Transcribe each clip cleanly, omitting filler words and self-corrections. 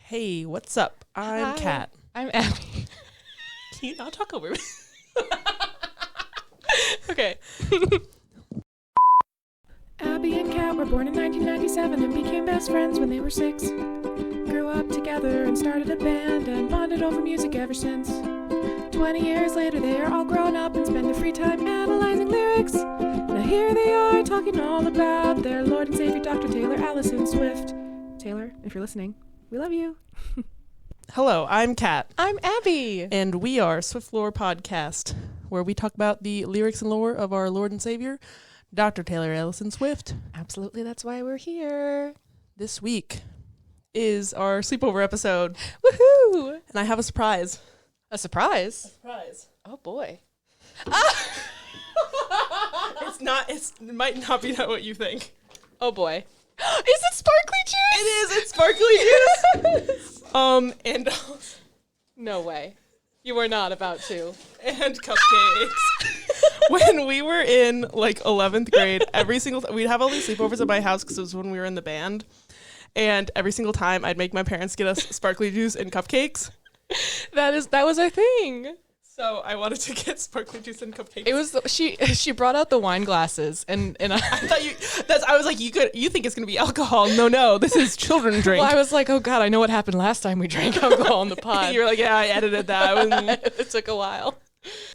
Hey, what's up? I'm Hi. Kat. I'm Abby. Can you not talk over me? Okay. Abby and Kat were born in 1997 and became best friends when they were 6. Grew up together and started a band and bonded over music ever since. 20 years later, they are all grown up and spend their free time analyzing lyrics. Now here they are talking all about their Lord and Savior, Dr. Taylor Allison Swift. Taylor, if you're listening, we love you. Hello, I'm Kat, I'm Abby. and we are Swift Lore Podcast, where we talk about the lyrics and lore of our Lord and Savior, Dr. Taylor Allison Swift. Absolutely, that's why we're here. This week is our sleepover episode, Woohoo! and I have a surprise. A surprise? Surprise. Oh boy. It might not be what you think. Oh boy. Is it sparkly juice? It is, it's sparkly juice. And No way. You are not about to. and cupcakes. When we were in like 11th grade, every single we'd have all these sleepovers at my house because it was when we were in the band, and every single time I'd make my parents get us sparkly juice and cupcakes. That was our thing. So I wanted to get sparkly juice and cupcakes. It was she brought out the wine glasses and I thought I was like, you think it's gonna be alcohol? No, this is children drink. well, I was like, oh god, I know what happened last time we drank alcohol in the pod. You were like, yeah, I edited that. It took a while.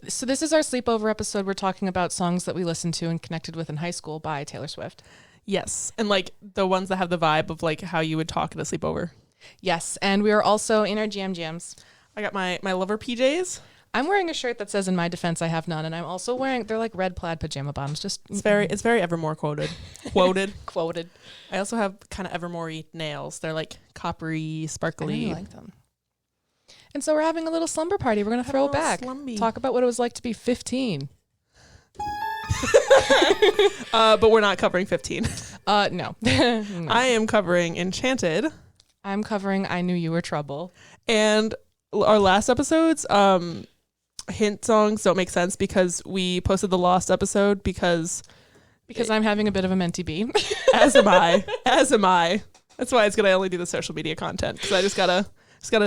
So this is our sleepover episode. We're talking about songs that we listened to and connected with in high school by Taylor Swift. Yes, and like the ones that have the vibe of like how you would talk at a sleepover. Yes, and we are also in our jams. I got my lover PJs. I'm wearing a shirt that says, "In my defense, I have none," and I'm also wearing. They're like red plaid pajama bottoms. Just It's very Evermore quoted. quoted. I also have kind of Evermore-y nails. They're like coppery, sparkly. I really like them. And so we're having a little slumber party. We're gonna throw it back. Talk about what it was like to be 15. But we're not covering 15. No. No. I am covering Enchanted. I'm covering I Knew You Were Trouble. And our last episodes, hint songs don't make sense because we posted the Lost episode because I'm having a bit of a mentee bee. as am I. That's why it's gonna only do the social media content because I just gotta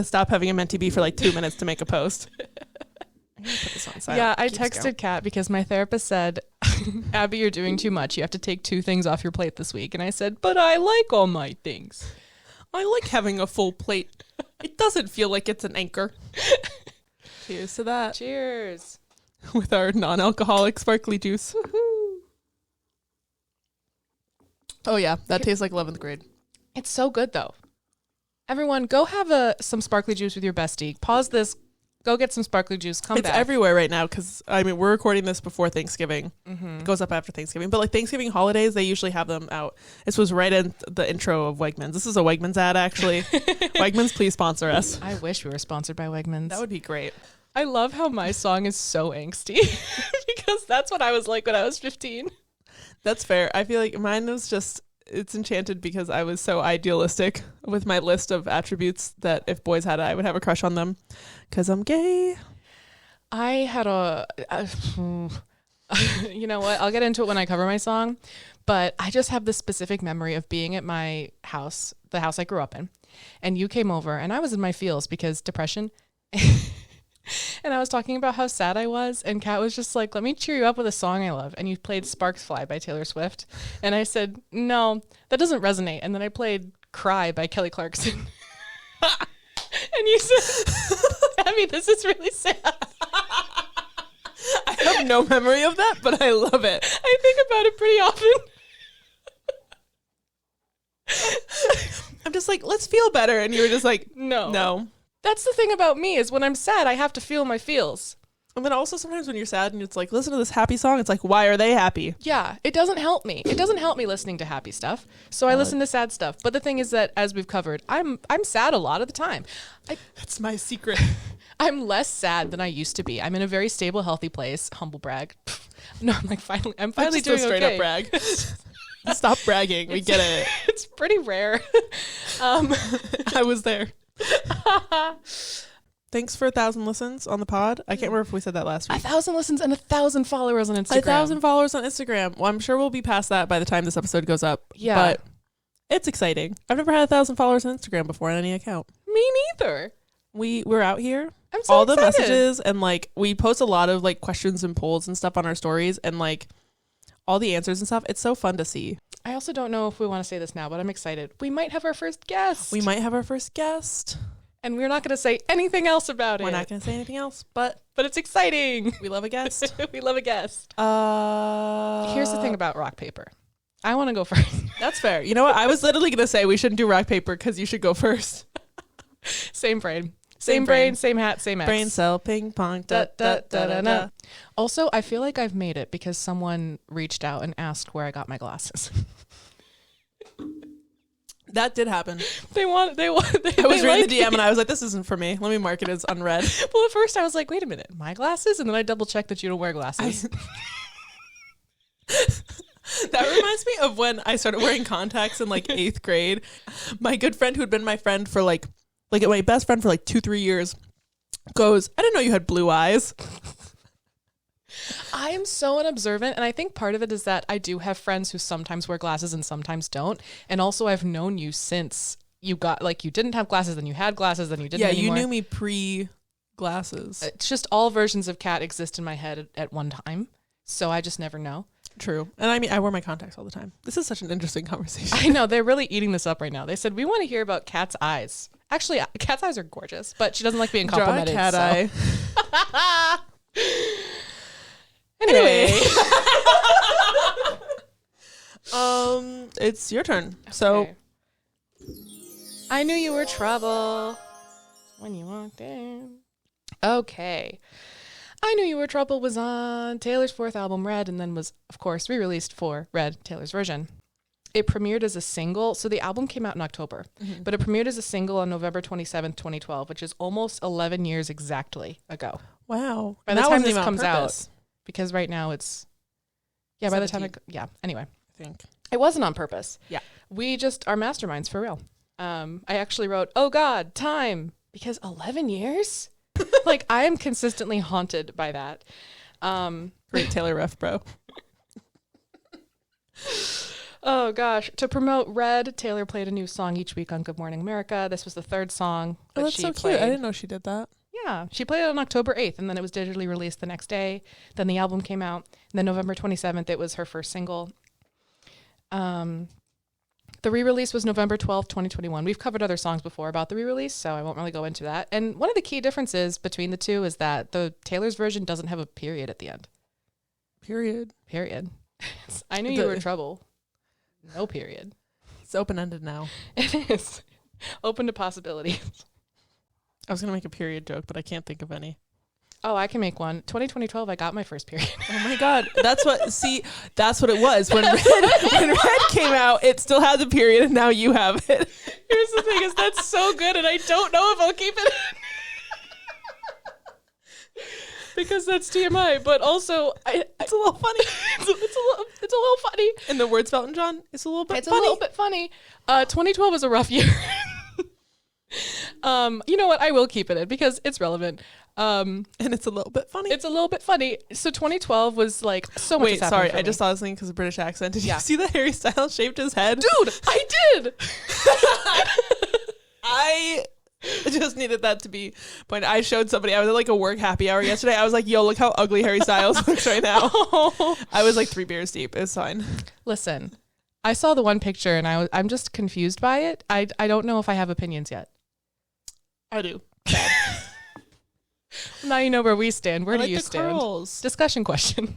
stop having a mentee bee for like 2 minutes to make a post. I'm gonna put this on silent. Yeah, I Keeps going. texted Kat because my therapist said, Abby, you're doing too much. You have to take 2 things off your plate this week. And I said, but I like all my things. I like having a full plate. It doesn't feel like it's an anchor. Cheers to that. Cheers. With our non-alcoholic sparkly juice. Woohoo. Oh yeah, that tastes like 11th grade. It's so good, though. Everyone, go have some sparkly juice with your bestie. Pause this. Go get some sparkly juice. Come It's back. everywhere right now because, I mean, we're recording this before Thanksgiving. Mm-hmm. It goes up after Thanksgiving. But like Thanksgiving holidays, they usually have them out. This was right in the intro of Wegmans. This is a Wegmans ad, actually. Wegmans, please sponsor us. I wish we were sponsored by Wegmans. That would be great. I love how my song is so angsty because that's what I was like when I was 15. That's fair. I feel like mine was just, it's Enchanted because I was so idealistic with my list of attributes that if boys had it, I would have a crush on them because I'm gay. I had you know what? I'll get into it when I cover my song, but I just have this specific memory of being at my house, the house I grew up in, and you came over and I was in my feels because depression. And I was talking about how sad I was, and Kat was just like, let me cheer you up with a song I love. And you played Sparks Fly by Taylor Swift. And I said, no, that doesn't resonate. And then I played Cry by Kelly Clarkson. And you said, Abby, this is really sad. I have no memory of that, but I love it. I think about it pretty often. I'm just like, let's feel better. And you were just like, No. That's the thing about me is when I'm sad, I have to feel my feels. And then also sometimes when you're sad and it's like, listen to this happy song, it's like, why are they happy? Yeah, it doesn't help me. It doesn't help me listening to happy stuff. So I listen to sad stuff. But the thing is that, as we've covered, I'm sad a lot of the time. That's my secret. I'm less sad than I used to be. I'm in a very stable, healthy place. Humble brag. No, I'm finally That's doing just a straight okay. up brag. Stop bragging. We get it. It's pretty rare. I was there. Thanks for 1,000 listens on the pod. I can't remember if we said that last week. 1,000 listens and 1,000 followers on Instagram. 1,000 followers on Instagram. Well, I'm sure we'll be past that by the time this episode goes up. Yeah. But it's exciting. I've never had 1,000 followers on Instagram before on any account. Me Me neither. We're out here. I'm so all excited. The messages, and like we post a lot of like questions and polls and stuff on our stories, and like all the answers and stuff. It's so fun to see. I also don't know if we want to say this now, but I'm excited. We might have our first guest. And we're not going to say anything else about it. We're not going to say anything else, but it's exciting. We love a guest. We love a guest. Here's the thing about rock, paper. I want to go first. That's fair. You know what? I was literally going to say we shouldn't do rock, paper because you should go first. Same brain. Same brain, same hat, same X. Brain cell, ping pong, da, da, da, da, da. Also, I feel like I've made it because someone reached out and asked where I got my glasses. That did happen. I was reading the DM and I was like, this isn't for me. Let me mark it as unread. Well, at first I was like, wait a minute, my glasses? And then I double checked that you don't wear glasses. That reminds me of when I started wearing contacts in like 8th grade. My good friend who had been my friend for like my best friend for like 2-3 years goes, I didn't know you had blue eyes. I am so unobservant, and I think part of it is that I do have friends who sometimes wear glasses and sometimes don't. And also I've known you since you got, like, you didn't have glasses, then you had glasses, then you didn't anymore. You knew me pre-glasses. It's just all versions of Kat exist in my head at one time, so I just never know. True. And I mean, I wear my contacts all the time. This is such an interesting conversation. I know, they're really eating this up right now. They said, we want to hear about Kat's eyes. Actually, Kat's eyes are gorgeous, but she doesn't like being complimented. Draw a cat eye. Anyway. It's your turn. Okay. So I knew you were trouble when you walked in. Okay. I Knew You Were Trouble was on Taylor's 4th album, Red, and then was, of course, re-released for Red, Taylor's version. It premiered as a single, so the album came out in October, but it premiered as a single on November 27th, 2012, which is almost 11 years exactly ago. Wow. By the time this comes out, because right now it's, yeah, 17. By the time anyway. I think. It wasn't on purpose. Yeah. We just are masterminds for real. I actually wrote, oh God, time, because 11 years? Like, I am consistently haunted by that. Great Taylor ref, bro. Oh gosh. To promote Red, Taylor played a new song each week on Good Morning America. This was the 3rd song that she played. That's so cute. I didn't know she did that. Yeah. She played it on October 8th, and then it was digitally released the next day. Then the album came out. And then November 27th, it was her first single. The re-release was November 12th, 2021. We've covered other songs before about the re-release, so I won't really go into that. And one of the key differences between the two is that the Taylor's version doesn't have a period at the end. Period. I Knew You Were Trouble. No period. It's open-ended now. It is. Open to possibilities. I was going to make a period joke, but I can't think of any. Oh, I can make one. 2012, I got my first period. Oh my God. That's what it was. When Red came out, it still had the period, and now you have it. Here's the thing, is that's so good, and I don't know if I'll keep it in. Because that's TMI, but also it's a little funny. It's a little funny. And the word spelled in John, it's a little bit funny. It's a little bit funny. 2012 was a rough year. You know what? I will keep it in because it's relevant. And it's a little bit funny. So 2012 was like so much. Wait, sorry. I just saw this thing because of British accent. Did you see that Harry Styles shaved his head? Dude, I did. I just needed that to be pointed. I showed somebody. I was at like a work happy hour yesterday. I was like, yo, look how ugly Harry Styles looks right now. I was like 3 beers deep. It's fine. Listen, I saw the one picture and I'm just confused by it. I don't know if I have opinions yet. I do. Now you know where we stand. Where do you stand? Curls. Discussion question.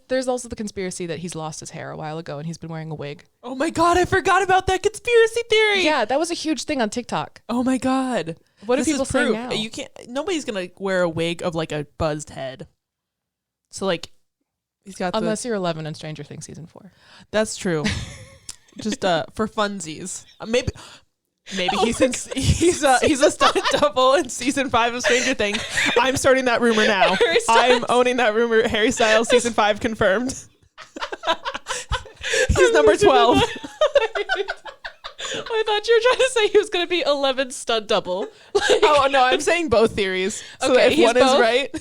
There's also the conspiracy that he's lost his hair a while ago and he's been wearing a wig. Oh my God, I forgot about that conspiracy theory. Yeah, that was a huge thing on TikTok. Oh my God. What do people say now? You can't. Nobody's gonna wear a wig of like a buzzed head. So like, he's got. Unless you're 11 in Stranger Things season 4. That's true. Just for funsies. Maybe he's a stunt double in season 5 of Stranger Things. I'm starting that rumor now. I'm owning that rumor. Harry Styles season 5 confirmed. He's number 12. I thought you were trying to say he was going to be 11 stunt double. Oh no, I'm saying both theories. So okay, if one is right.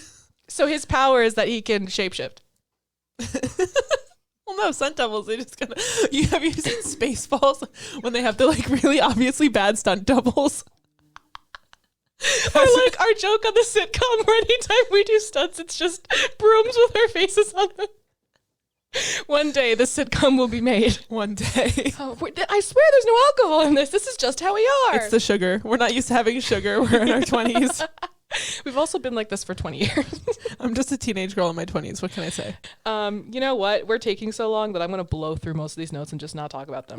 So his power is that he can shapeshift. Well, no, stunt doubles. They just gonna. Have you seen Spaceballs when they have the like really obviously bad stunt doubles? Or like our joke on the sitcom where anytime we do stunts, it's just brooms with our faces on them. One day the sitcom will be made. One day. Oh, I swear there's no alcohol in this. This is just how we are. It's the sugar. We're not used to having sugar. We're in our 20s. We've also been like this for 20 years. I'm just a teenage girl in my 20s. What can I say? You know what? We're taking so long that I'm going to blow through most of these notes and just not talk about them.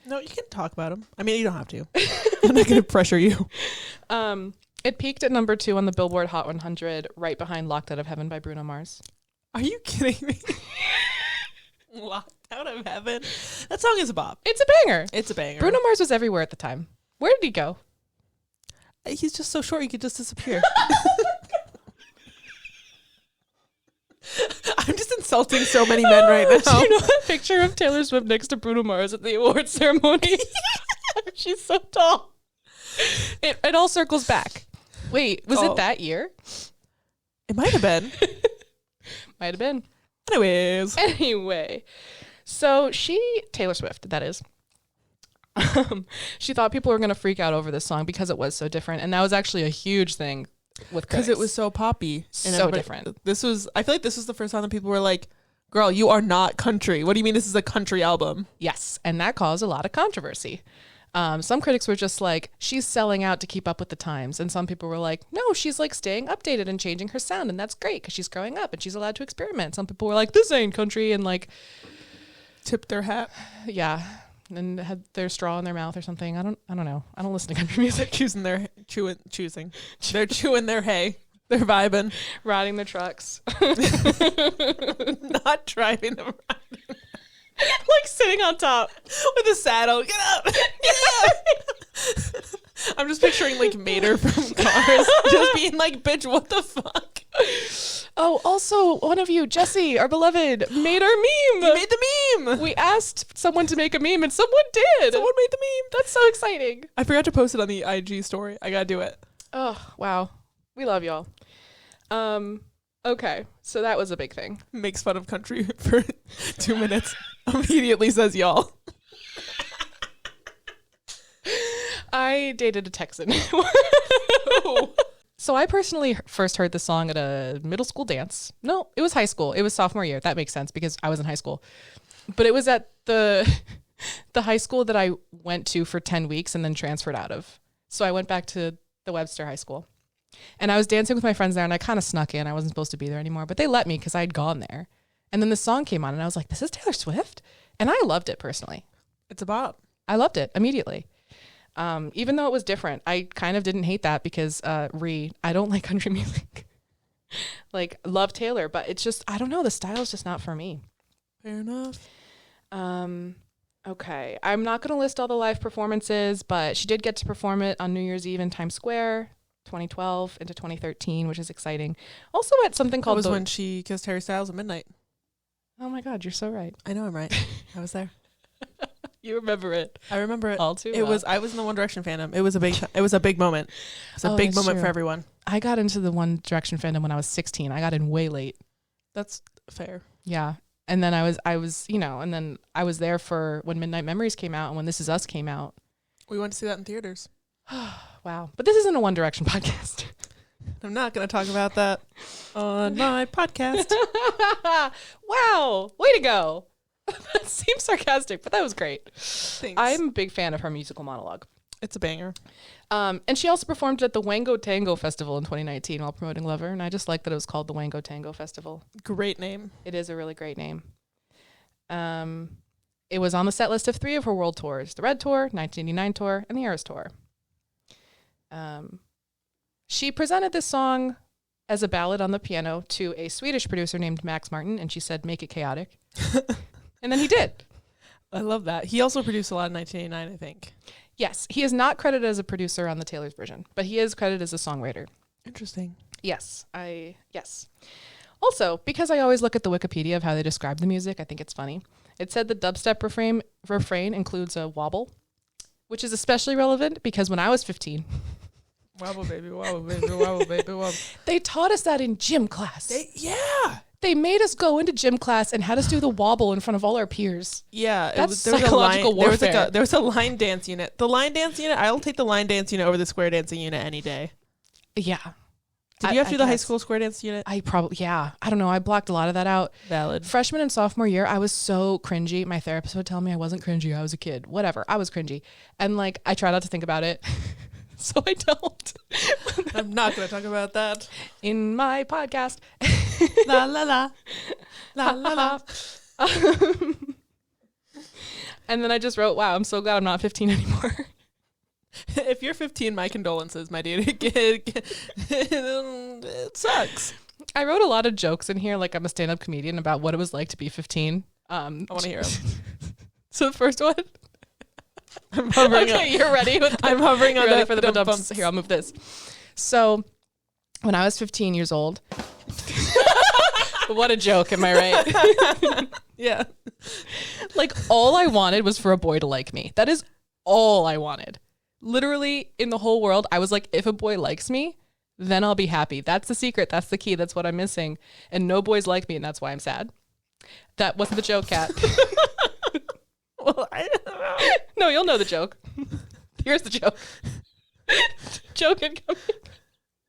No, you can talk about them. I mean, you don't have to. I'm not going to pressure you. It peaked at number 2 on the Billboard Hot 100, right behind Locked Out of Heaven by Bruno Mars. Are you kidding me? Locked Out of Heaven? That song is a bop. It's a banger. It's a banger. Bruno Mars was everywhere at the time. Where did he go? He's just so short, he could just disappear. I'm just insulting so many men right now. Do you know that picture of Taylor Swift next to Bruno Mars at the awards ceremony? She's so tall. It all circles back. Wait, was it that year? It might have been. Might have been. Anyways. Anyway. So Taylor Swift, that is. She thought people were going to freak out over this song because it was so different. And that was actually a huge thing with critics. Because it was so poppy. And so different. I feel like this was the first time that people were like, girl, you are not country. What do you mean this is a country album? Yes. And that caused a lot of controversy. Some critics were just like, she's selling out to keep up with the times. And some people were like, no, she's like staying updated and changing her sound. And that's great because she's growing up and she's allowed to experiment. Some people were like, this ain't country. And like, tipped their hat. Yeah. And had their straw in their mouth or something. I don't know. I don't listen to country music. They're chewing their hay. They're vibing. Riding their trucks. Not driving them around. Like sitting on top with a saddle. Get up. Get up. I'm just picturing like Mater from Cars just being like, bitch, what the fuck? Oh, also, one of you, Jesse, our beloved, made our meme. You made the meme. We asked someone to make a meme and someone did. Someone made the meme. That's so exciting. I forgot to post it on the IG story. I gotta do it. Oh, wow. We love y'all. Okay, so that was a big thing. Makes fun of country for 2 minutes. Immediately says y'all. I dated a Texan. So I personally first heard the song at a middle school dance. No, it was high school. It was sophomore year. That makes sense because I was in high school. But it was at the high school that I went to for 10 weeks and then transferred out of. So I went back to the Webster High School. And I was dancing with my friends there and I kind of snuck in. I wasn't supposed to be there anymore, but they let me because I had gone there. And then the song came on and I was like, this is Taylor Swift? And I loved it personally. It's a bop. I loved it immediately. Even though it was different, I kind of didn't hate that because I don't like country music. Like, love Taylor, but it's just, I don't know, the style is just not for me. Fair enough. Okay. I'm not going to list all the live performances, but she did get to perform it on New Year's Eve in Times Square, 2012 into 2013, which is exciting. Also at something called... That was when she kissed Harry Styles at midnight. Oh my God, you're so right. I know I'm right. I was there. You remember it. I remember it. All too well. I was in the One Direction fandom. It was a big moment. It's a big moment for everyone. I got into the One Direction fandom when I was 16. I got in way late. That's fair. Yeah. And then I was, and then I was there for when Midnight Memories came out and when This Is Us came out. We went to see that in theaters. Wow. But this isn't a One Direction podcast. I'm not going to talk about that on my podcast. Wow. Way to go. That seems sarcastic, but that was great. Thanks. I'm a big fan of her musical monologue. It's a banger. And she also performed at the Wango Tango Festival in 2019 while promoting Lover. And I just like that it was called the Wango Tango Festival. Great name. It is a really great name. It was on the set list of 3 of her world tours, the Red Tour, 1989 Tour, and the Eras Tour. She presented this song as a ballad on the piano to a Swedish producer named Max Martin, and she said, make it chaotic. And then he did. I love that. He also produced a lot in 1989, I think. Yes. He is not credited as a producer on the Taylor's version, but he is credited as a songwriter. Interesting. Yes. Yes. Also, because I always look at the Wikipedia of how they describe the music, I think it's funny. It said the dubstep refrain includes a wobble, which is especially relevant because when I was 15... Wobble, baby, wobble, baby, wobble, baby, wobble. They taught us that in gym class. Yeah. They made us go into gym class and had us do the wobble in front of all our peers. Yeah, That's there was psychological warfare. There was a line dance unit. The line dance unit, I'll take the line dance unit over the square dancing unit any day. Yeah. Did you have to do the high school square dance unit? I don't know. I blocked a lot of that out. Valid. Freshman and sophomore year, I was so cringy. My therapist would tell me I wasn't cringy. I was a kid. Whatever. I was cringy. And like, I try not to think about it. So I don't. I'm not going to talk about that. In my podcast. La la la. La la la. And then I just wrote, wow, I'm so glad I'm not 15 anymore. If you're 15, my condolences, my dude. It sucks. I wrote a lot of jokes in here, like I'm a stand-up comedian, about what it was like to be 15. I want to hear them. So the first one. I'm hovering. Okay, you're ready. I'm hovering on ready the, for the bumps. Here, I'll move this. So when I was 15 years old. What a joke, am I right? Yeah. Like, all I wanted was for a boy to like me. That is all I wanted. Literally, in the whole world, I was like, if a boy likes me, then I'll be happy. That's the secret. That's the key. That's what I'm missing. And no boys like me, and that's why I'm sad. That wasn't the joke, Kat. Well, I don't know. No, you'll know the joke. Here's the joke. Joke incoming.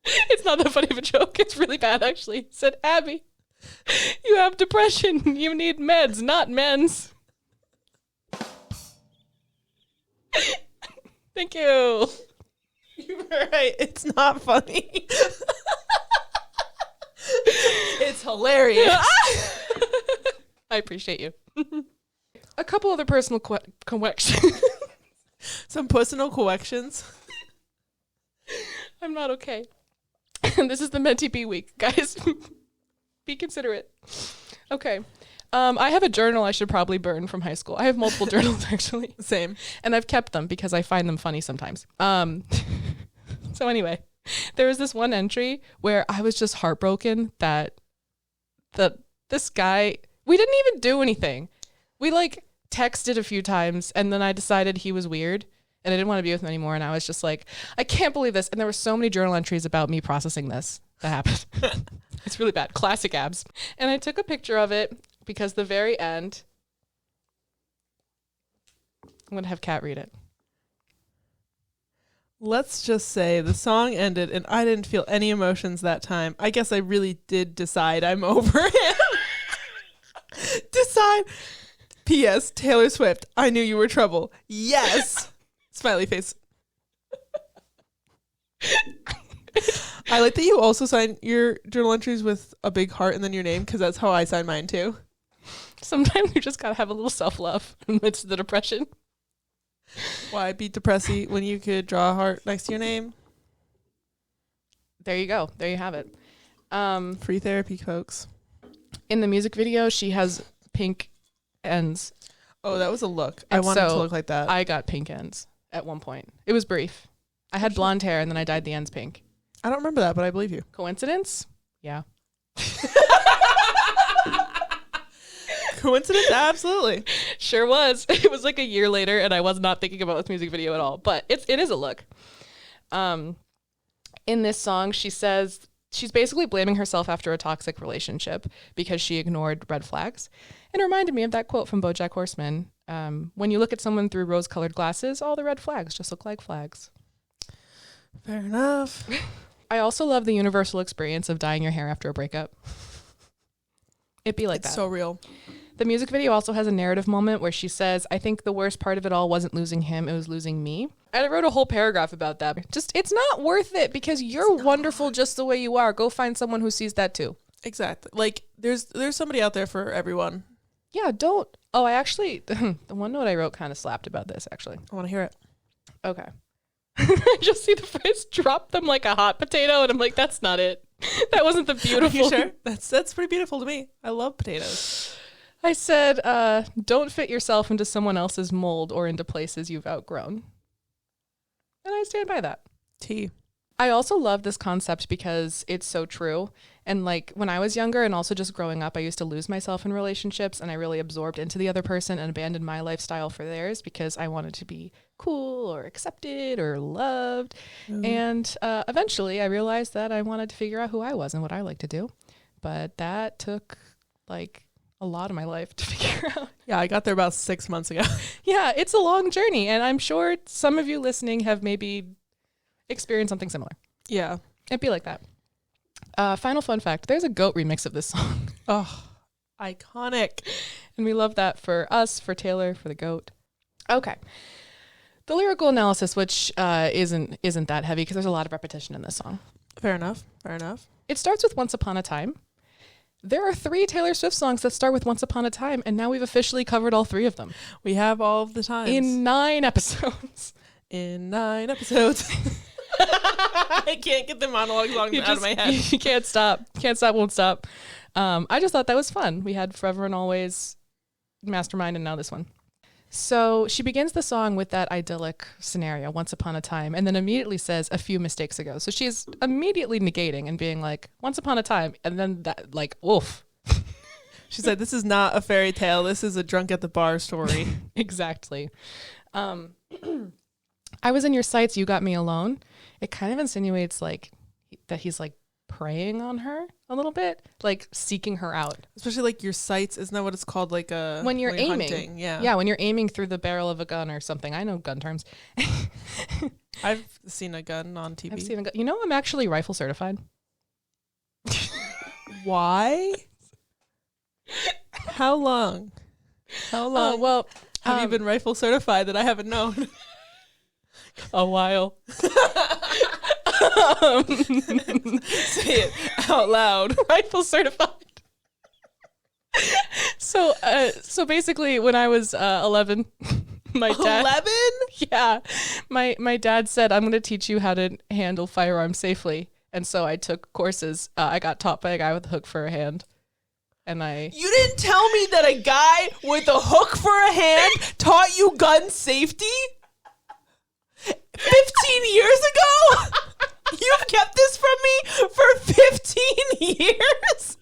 It's not that funny of a joke. It's really bad, actually. It said, Abby, you have depression. You need meds, not men's. Thank you. You were right. It's not funny. It's hilarious. I appreciate you. A couple other personal corrections. Some personal corrections. I'm not okay. This is the Mentee B week, guys. Be considerate. Okay. I have a journal I should probably burn from high school. I have multiple journals, actually. Same. And I've kept them because I find them funny sometimes. So anyway, there was this one entry where I was just heartbroken that this guy, we didn't even do anything. We like texted a few times, and then I decided he was weird and I didn't want to be with him anymore. And I was just like, I can't believe this. And there were so many journal entries about me processing this that happened. It's really bad. Classic abs. And I took a picture of it because the very end, I'm going to have Kat read it. Let's just say the song ended and I didn't feel any emotions that time. I guess I really did decide I'm over him. Decide. P.S. Taylor Swift, I knew you were trouble. Yes. Smiley face. I like that you also sign your journal entries with a big heart and then your name, because that's how I sign mine too. Sometimes you just got to have a little self-love amidst the depression. Why be depressy when you could draw a heart next to your name? There you go. There you have it. Free therapy, folks. In the music video, she has pink ends. Oh, that was a look. And I wanted so to look like that. I got pink ends at one point. It was brief. I had blonde hair and then I dyed the ends pink. I don't remember that, but I believe you. Coincidence? Yeah. Coincidence? Absolutely. Sure was. It was like a year later and I was not thinking about this music video at all, but it is a look. In this song, she says she's basically blaming herself after a toxic relationship because she ignored red flags. And it reminded me of that quote from BoJack Horseman. When you look at someone through rose-colored glasses, all the red flags just look like flags. Fair enough. I also love the universal experience of dyeing your hair after a breakup. It'd be like It's that. so real. The music video also has a narrative moment where she says, I think the worst part of it all wasn't losing him, it was losing me. And I wrote a whole paragraph about that. Just, it's not worth it because you're wonderful just the way you are. Go find someone who sees that too. Exactly. Like, there's somebody out there for everyone. Yeah, don't. Oh, I actually, the one note I wrote kind of slapped about this, actually. I want to hear it. Okay. I just see the phrase, drop them like a hot potato, and I'm like, that's not it. That wasn't the beautiful. Are you sure? That's pretty beautiful to me. I love potatoes. I said, don't fit yourself into someone else's mold or into places you've outgrown. And I stand by that. Tea. I also love this concept because it's so true. And like when I was younger and also just growing up, I used to lose myself in relationships and I really absorbed into the other person and abandoned my lifestyle for theirs because I wanted to be cool or accepted or loved. And eventually I realized that I wanted to figure out who I was and what I like to do. but that took like a lot of my life to figure out. Yeah, I got there about 6 months ago. Yeah, it's a long journey, and I'm sure some of you listening have maybe experienced something similar. Yeah. It'd be like that. Final fun fact, there's a goat remix of this song. Oh, iconic. And we love that for us, for Taylor, for the goat. Okay. The lyrical analysis, which isn't that heavy because there's a lot of repetition in this song. Fair enough. Fair enough. It starts with Once Upon a Time. There are 3 Taylor Swift songs that start with Once Upon a Time, and now we've officially covered all 3 of them. We have all of the times. In 9 episodes. In 9 episodes. I can't get the monologue songs out of my head. You can't stop. Can't stop, won't stop. I just thought that was fun. We had Forever and Always, Mastermind, and now this one. So she begins the song with that idyllic scenario, Once Upon a Time, and then immediately says a few mistakes ago. So she's immediately negating and being like, Once Upon a Time, and then that, like, oof. She said, this is not a fairy tale. This is a drunk at the bar story. Exactly. I was in your sights, you got me alone. It kind of insinuates like that he's like preying on her a little bit, like seeking her out. Especially like your sights, isn't that what it's called? Like when you're aiming. Hunting. Yeah, when you're aiming through the barrel of a gun or something. I know gun terms. I've seen a gun on TV. I've seen a gun. You know, I'm actually rifle certified. Why? How long? How long? Well, have you been rifle certified that I haven't known? A while. Say it out loud. Rifle certified. So basically, when I was 11, my dad. 11? Yeah, my dad said, "I'm going to teach you how to handle firearms safely," and so I took courses. I got taught by a guy with a hook for a hand, and You didn't tell me that a guy with a hook for a hand taught you gun safety? 15 years ago? You've kept this from me for 15 years?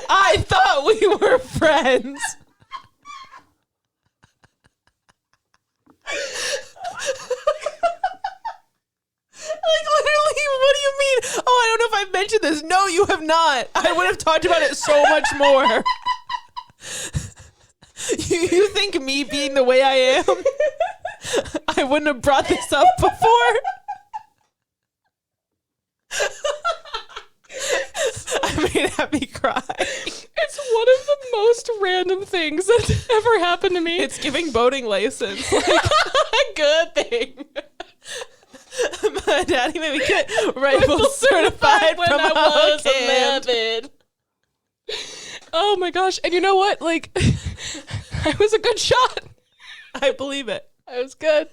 I thought we were friends. Like, literally, what do you mean? Oh, I don't know if I've mentioned this. No, you have not. I would have talked about it so much more. You think me being the way I am, I wouldn't have brought this up before? I mean, have me cry. it's one of the most random things that's ever happened to me. It's giving boating license. Like, a good thing. My daddy made me get rifle certified when from I was a hand. 11. Oh my gosh. And you know what? Like, I was a good shot. I believe it. I was good.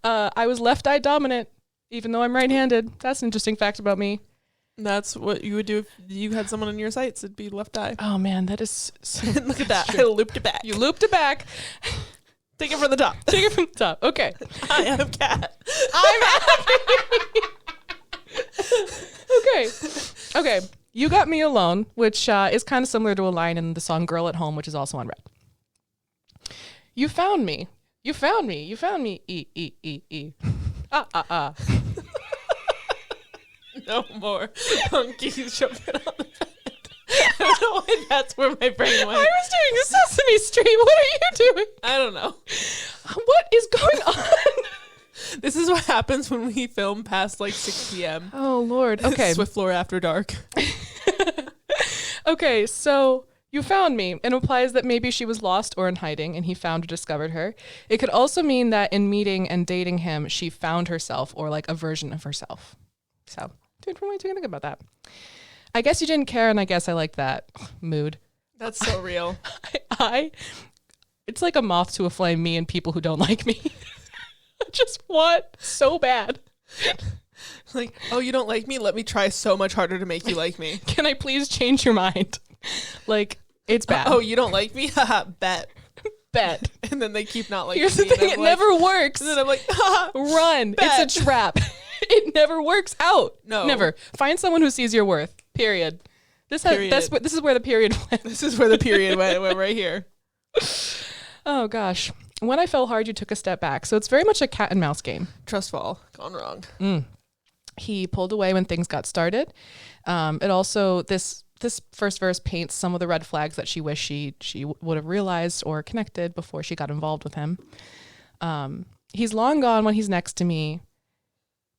I was left eye dominant, even though I'm right-handed. That's an interesting fact about me. That's what you would do if you had someone in your sights. It'd be left eye. Oh man, that is so Look at that. I looped it back. You looped it back. Take it from the top. Take it from the top. Okay. I am Cat. I'm happy. Okay. You got me alone, which is kind of similar to a line in the song Girl at Home, which is also on Red. You found me. You found me. You found me. E. Ah. No more monkeys jumping on the bed. I don't know why that's where my brain went. I was doing Sesame Street. What are you doing? I don't know. What is going on? This is what happens when we film past like 6 p.m. Oh, Lord. Okay. Swift Floor After Dark. Okay, so you found me. It implies that maybe she was lost or in hiding and he found or discovered her. It could also mean that in meeting and dating him, she found herself or like a version of herself. So, what do you think about that? I guess you didn't care, and I guess I like that mood. That's so real. It's like a moth to a flame, me and people who don't like me. I just want so bad. Like, oh, you don't like me? Let me try so much harder to make you like me. Can I please change your mind? Like, it's bad. Oh, you don't like me? Haha, bet. Bet. And then they keep not liking Here's me. the thing, it never works. And then I'm like, haha, run. Bet. It's a trap. It never works out. No. Never. Find someone who sees your worth. Period. This is where the period went. This is where the period went. It went right here. Oh, gosh. When I fell hard, you took a step back. So it's very much a cat and mouse game. Trust fall. Gone wrong. He pulled away when things got started. It also, this first verse paints some of the red flags that she wished she would have realized or connected before she got involved with him. He's long gone when he's next to me.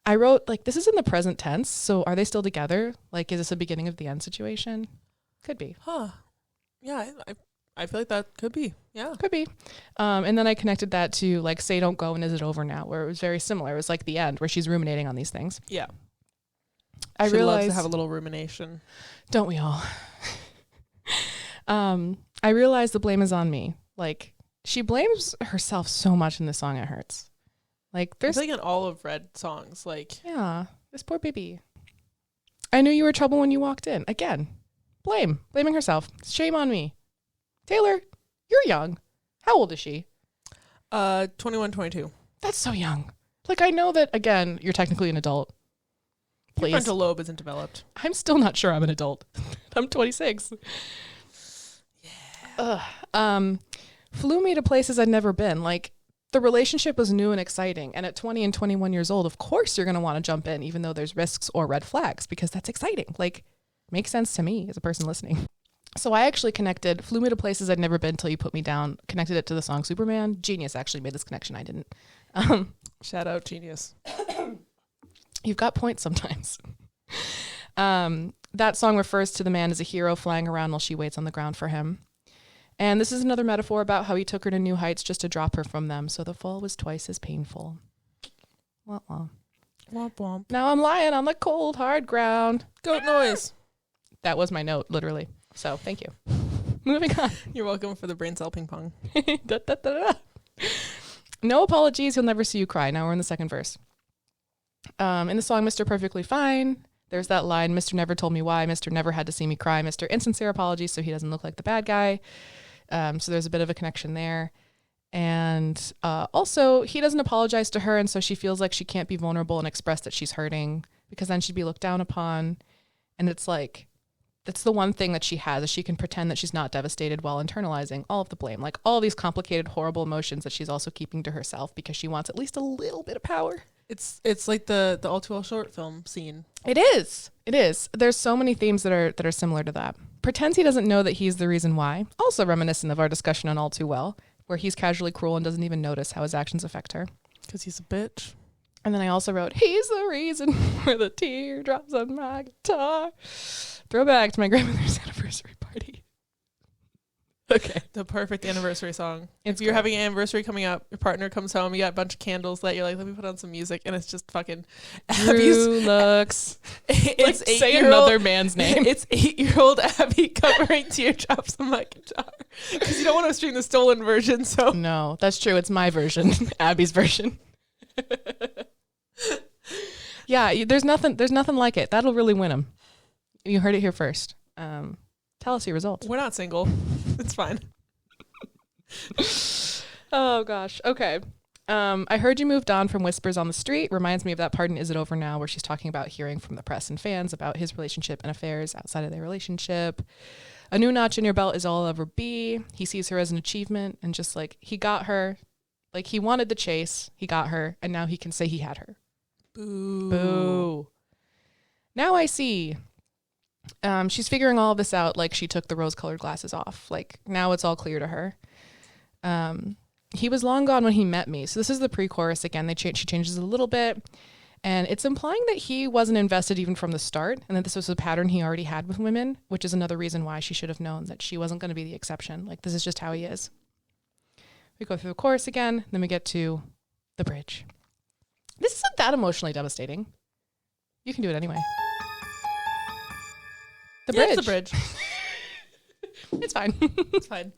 I wrote, like, this is in the present tense, so are they still together? Like, is this a beginning of the end situation? Could be. Huh. Yeah, I feel like that could be. Yeah. Could be. And then I connected that to, like, Say Don't Go and Is It Over Now, where it was very similar. It was like the end, where she's ruminating on these things. Yeah. I She realized, loves to have a little rumination. don't we all? I realized the blame is on me. Like, she blames herself so much in this song, it hurts. Like, there's... I think in all of Red songs, like... Yeah, this poor baby. I knew you were trouble when you walked in. Again, blaming herself. Shame on me. Taylor, you're young. How old is she? 21, 22. That's so young. Like, I know that, again, you're technically an adult. Your Please. frontal lobe isn't developed. I'm still not sure I'm an adult. I'm 26. Yeah. Flew me to places I'd never been. Like, the relationship was new and exciting. And at 20 and 21 years old, of course you're going to want to jump in, even though there's risks or red flags, because that's exciting. Like, makes sense to me as a person listening. So I actually connected Flew Me to Places I'd Never Been Till You Put Me Down, connected it to the song Superman. Genius actually made this connection. I didn't. Shout out genius. You've got points sometimes. That song refers to the man as a hero flying around while she waits on the ground for him. And this is another metaphor about how he took her to new heights just to drop her from them, so the fall was twice as painful. Wah, wah. Womp womp. Now I'm lying on the cold, hard ground. Goat noise. That was my note, literally. So thank you. Moving on. You're welcome for the brain cell ping pong. Da, da, da, da. No apologies, he'll never see you cry. Now we're in the second verse. In the song Mr. Perfectly Fine, there's that line, Mr. Never told me why, Mr. Never had to see me cry, Mr. Insincere apologies so he doesn't look like the bad guy. So there's a bit of a connection there. And also, he doesn't apologize to her, and so she feels like she can't be vulnerable and express that she's hurting, because then she'd be looked down upon. And it's like, that's the one thing that she has, is she can pretend that she's not devastated while internalizing all of the blame. Like, all these complicated, horrible emotions that she's also keeping to herself because she wants at least a little bit of power. It's like the All Too Well short film scene. It is. There's so many themes that are similar to that. Pretends he doesn't know that he's the reason why. Also reminiscent of our discussion on All Too Well, where he's casually cruel and doesn't even notice how his actions affect her. Because he's a bitch. And then I also wrote, he's the reason for the teardrops on my guitar. Throwback to my grandmother's anniversary party. Okay. The perfect anniversary song. It's If you're great. having an anniversary coming up, your partner comes home, you got a bunch of candles lit, you're like, let me put on some music, and it's just fucking Drew looks. it's Like, say 8-year-old another man's name. It's 8-year-old Abby covering teardrops on my guitar. Because you don't want to stream the stolen version, so No, that's true. It's my version, Abby's version. Yeah, there's nothing like it. That'll really win him. You heard it here first. Tell us your results. we're not single. It's fine. Oh gosh. Okay. I heard you moved on from Whispers on the Street. Reminds me of that part in Is It Over Now, where she's talking about hearing from the press and fans about his relationship and affairs outside of their relationship. A new notch in your belt is all I'll ever be. He sees her as an achievement, and just like he got her, like he wanted the chase, he got her, and now he can say he had her. Boo. Boo. Now I see. She's figuring all of this out, like she took the rose-colored glasses off. Like, now it's all clear to her. He was long gone when he met me. So this is the pre-chorus again. She changes a little bit. And it's implying that he wasn't invested even from the start, and that this was a pattern he already had with women, which is another reason why she should have known that she wasn't going to be the exception. Like, this is just how he is. We go through the chorus again, then we get to the bridge. This isn't that emotionally devastating. You can do it anyway. The bridge. Yeah, it's the bridge. It's fine. It's fine.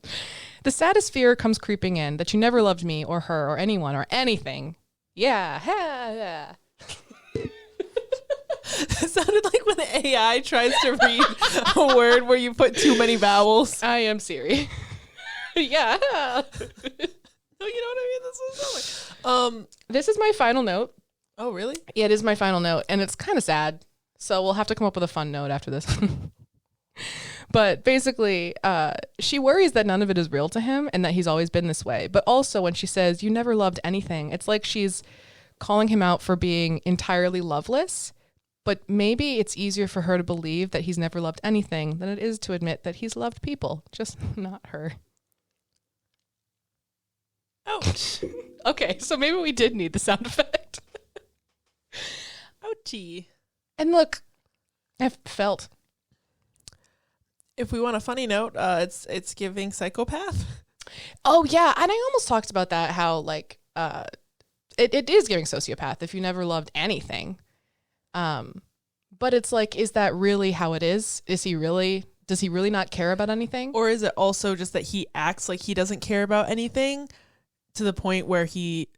The saddest fear comes creeping in, that you never loved me or her or anyone or anything. Yeah. Yeah. It sounded like when the AI tries to read a word where you put too many vowels. I am Siri. Yeah. No, you know what I mean? This is like, This is my final note. oh, really? Yeah, it is my final note, and it's kind of sad. So we'll have to come up with a fun note after this. But basically, she worries that none of it is real to him and that he's always been this way. But also when she says, you never loved anything, it's like she's calling him out for being entirely loveless But maybe it's easier for her to believe that he's never loved anything than it is to admit that he's loved people, just not her. Ouch. Okay, so maybe we did need the sound effect. Ouchie. And look, I felt. If we want a funny note, it's giving psychopath. Oh, yeah. And I almost talked about that, how, like, it is giving sociopath if you never loved anything. But it's like, is that really how it is? Does he really not care about anything? Or is it also just that he acts like he doesn't care about anything to the point where he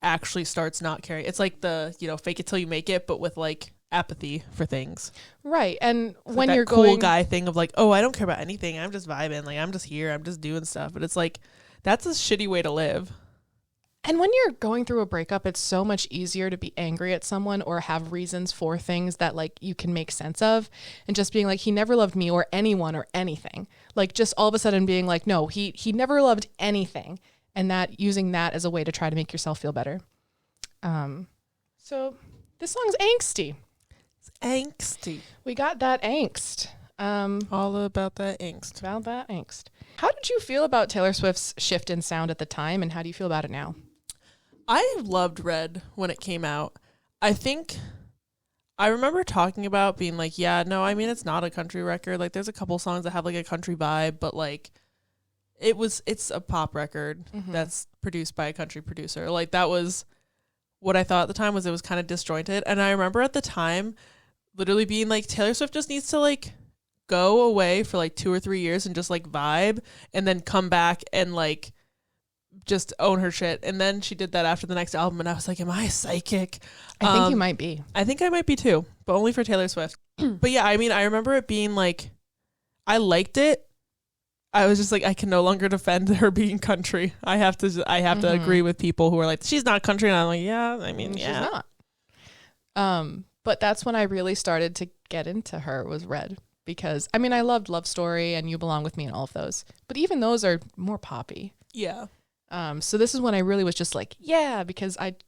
actually starts not caring? It's like the, fake it till you make it, but with like apathy for things. Right. And it's when like you're that cool going guy thing of like, oh, I don't care about anything. I'm just vibing. Like, I'm just here. I'm just doing stuff. But it's like, that's a shitty way to live. And when you're going through a breakup, it's so much easier to be angry at someone or have reasons for things that like you can make sense of, and just being like, he never loved me or anyone or anything. Like just all of a sudden being like, no, he never loved anything. And that using that as a way to try to make yourself feel better. So this song's angsty. It's angsty. We got that angst. All about that angst. About that angst. How did you feel about Taylor Swift's shift in sound at the time, and how do you feel about it now? I loved Red when it came out. I remember talking about being like, yeah, no, I mean, it's not a country record. Like, there's a couple songs that have like a country vibe, but like, it's a pop record that's produced by a country producer. Like, that was what I thought at the time, was it was kind of disjointed. And I remember at the time literally being like, Taylor Swift just needs to like go away for like 2 or 3 years and just like vibe, and then come back and like just own her shit. And then she did that after the next album, and I was like, am I psychic? I think you might be. I think I might be too, but only for Taylor Swift. But yeah, I mean, I remember it being like, I liked it. I was just like, I can no longer defend her being country. I have to agree with people who are like, she's not country, and I'm like, yeah, I mean, yeah, she's not. But that's when I really started to get into her, was Red, because I mean, I loved Love Story and You Belong With Me and all of those, but even those are more poppy. Yeah. So this is when I really was just like, yeah, because it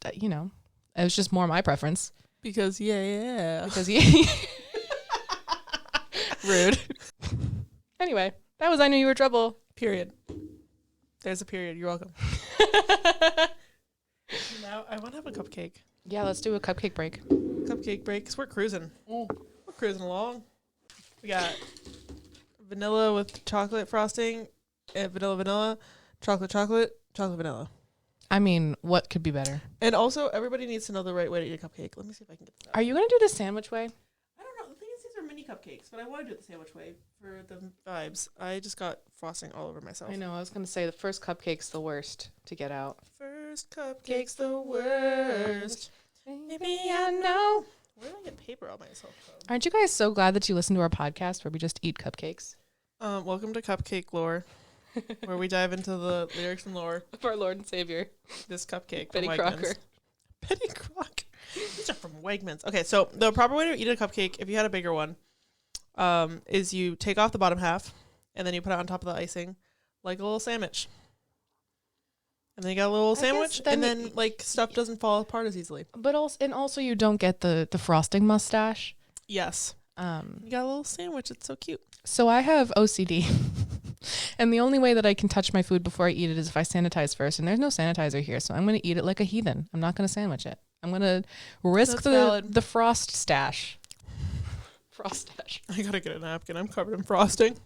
was just more my preference. Because yeah. Rude. Anyway, that was I Knew You Were Trouble. Period. There's a period. You're welcome. Now I want to have a cupcake. Yeah, let's do a cupcake break. Cupcake break, because we're cruising. We're cruising along. We got vanilla with chocolate frosting, vanilla, chocolate, vanilla. I mean, what could be better? And also, everybody needs to know the right way to eat a cupcake. Let me see if I can get that. Are you going to do the sandwich way? I don't know. The thing is, these are mini cupcakes, but I want to do it the sandwich way for the vibes. I just got frosting all over myself. I know. I was going to say the first cupcake's the worst to get out. First cupcake's the worst. Maybe I know. Where did I get paper on myself from? Aren't you guys so glad that you listen to our podcast where we just eat cupcakes? Welcome to Cupcake Lore, where we dive into the lyrics and lore of our Lord and Savior, this cupcake. Betty Crocker. Betty Crocker. These are from Wegmans. Okay, so the proper way to eat a cupcake, if you had a bigger one, is you take off the bottom half, and then you put it on top of the icing, like a little sandwich. And then you got a little sandwich, and then like stuff doesn't fall apart as easily. But also you don't get the frosting mustache. Yes. You got a little sandwich. It's so cute. So I have OCD. And the only way that I can touch my food before I eat it is if I sanitize first. And there's no sanitizer here, so I'm going to eat it like a heathen. I'm not going to sandwich it. I'm going to risk the frost stash. Frost stash. I got to get a napkin. I'm covered in frosting.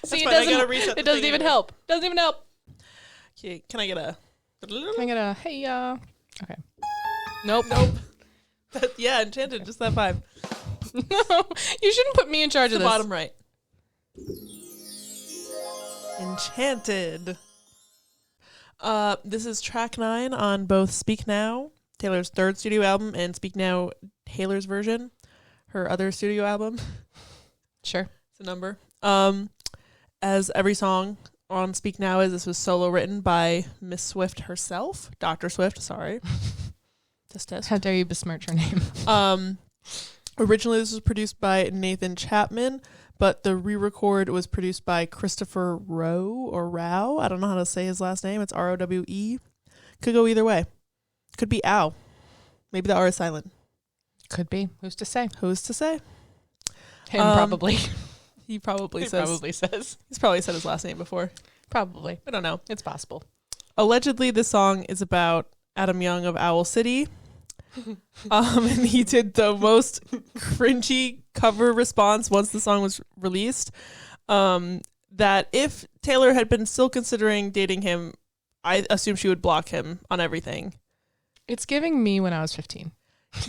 See, it doesn't even help. Doesn't even help. Okay, can I get a... Hey, okay. Nope. Yeah, Enchanted, just that vibe. No, you shouldn't put me in charge of this. Bottom right. Enchanted. This is track 9 on both Speak Now, Taylor's 3rd studio album, and Speak Now, Taylor's version, her other studio album. Sure. It's a number. As every song on Speak Now is, this was solo written by Miss Swift herself. Dr. Swift, sorry. Test. How dare you besmirch her name? Originally, this was produced by Nathan Chapman, but the re-record was produced by Christopher Rowe. I don't know how to say his last name. It's Rowe. Could go either way. Could be Ow. Maybe the R is silent. Could be. Who's to say? Who's to say? Him probably. He probably He says. probably says. He's probably said his last name before. Probably. I don't know. It's possible. Allegedly, this song is about Adam Young of Owl City. And he did the most cringy cover response once the song was released. That if Taylor had been still considering dating him, I assume she would block him on everything. It's giving me when I was 15.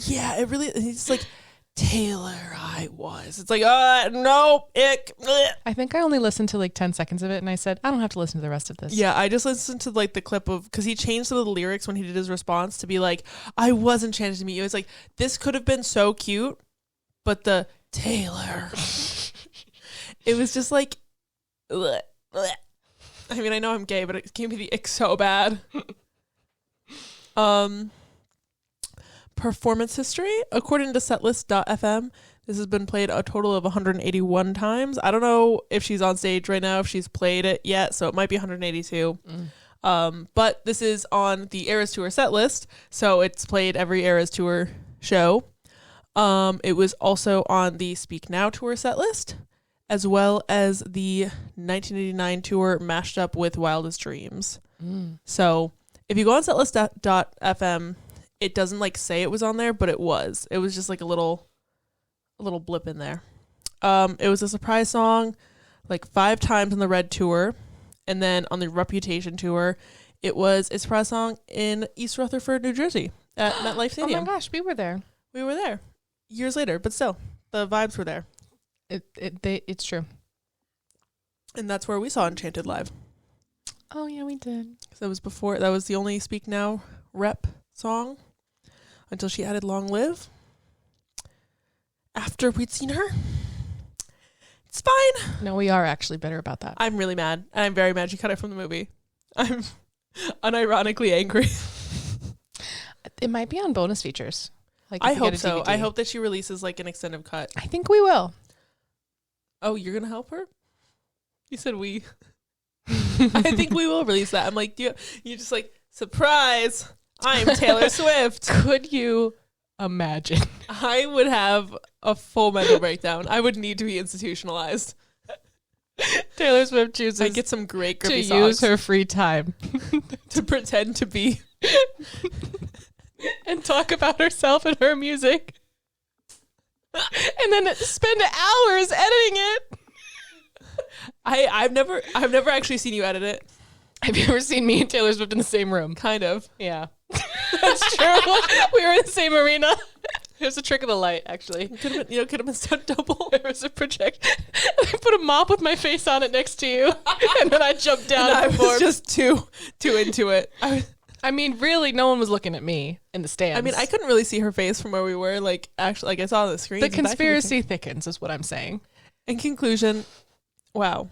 Yeah, it really. He's like, Taylor, I was. It's like, no, ick. Bleh. I think I only listened to like 10 seconds of it and I said, I don't have to listen to the rest of this. Yeah, I just listened to like the clip of, because he changed some of the lyrics when he did his response to be like, I was enchanted to meet you. It's like, this could have been so cute, but the Taylor, it was just like, bleh, bleh. I mean, I know I'm gay, but it gave me the ick so bad. Performance history, according to setlist.fm, this has been played a total of 181 times. I don't know if she's on stage right now, if she's played it yet, so it might be 182. But this is on the Eras Tour set list, so it's played every Eras Tour show. It was also on the Speak Now Tour set list, as well as the 1989 tour mashed up with Wildest Dreams. So if you go on setlist.fm, it doesn't like say it was on there, but it was. It was just like a little blip in there. It was a surprise song like 5 times on the Red Tour, and then on the Reputation Tour, it was a surprise song in East Rutherford, New Jersey at MetLife Stadium. Oh my gosh, we were there. We were there years later, but still, the vibes were there. It's true. And that's where we saw Enchanted live. Oh yeah, we did. That was the only Speak Now rep song until she added Long Live. After we'd seen her, it's fine. No, we are actually better about that. I'm really mad. And I'm very mad she cut it from the movie. I'm unironically angry. It might be on bonus features. Like I if you hope get a so. DVD. I hope that she releases like an extended cut. I think we will. Oh, you're gonna help her? You said we. I think we will release that. I'm like, you just like, surprise, I'm Taylor Swift. Could you imagine? I would have a full mental breakdown. I would need to be institutionalized. Taylor Swift chooses I get some great to grippy use songs her free time to pretend to be and talk about herself and her music, and then spend hours editing it. I've never actually seen you edit it. Have you ever seen me and Taylor Swift in the same room? Kind of. Yeah. That's true. We were in the same arena. It was a trick of the light, actually. Could have been stunt double. There was a project. I put a mop with my face on it next to you, and then I jumped down. And I and was just too into it. I mean, really, no one was looking at me in the stands. I mean, I couldn't really see her face from where we were. Like, actually, like I saw on the screen. The conspiracy thickens, is what I'm saying. In conclusion, wow.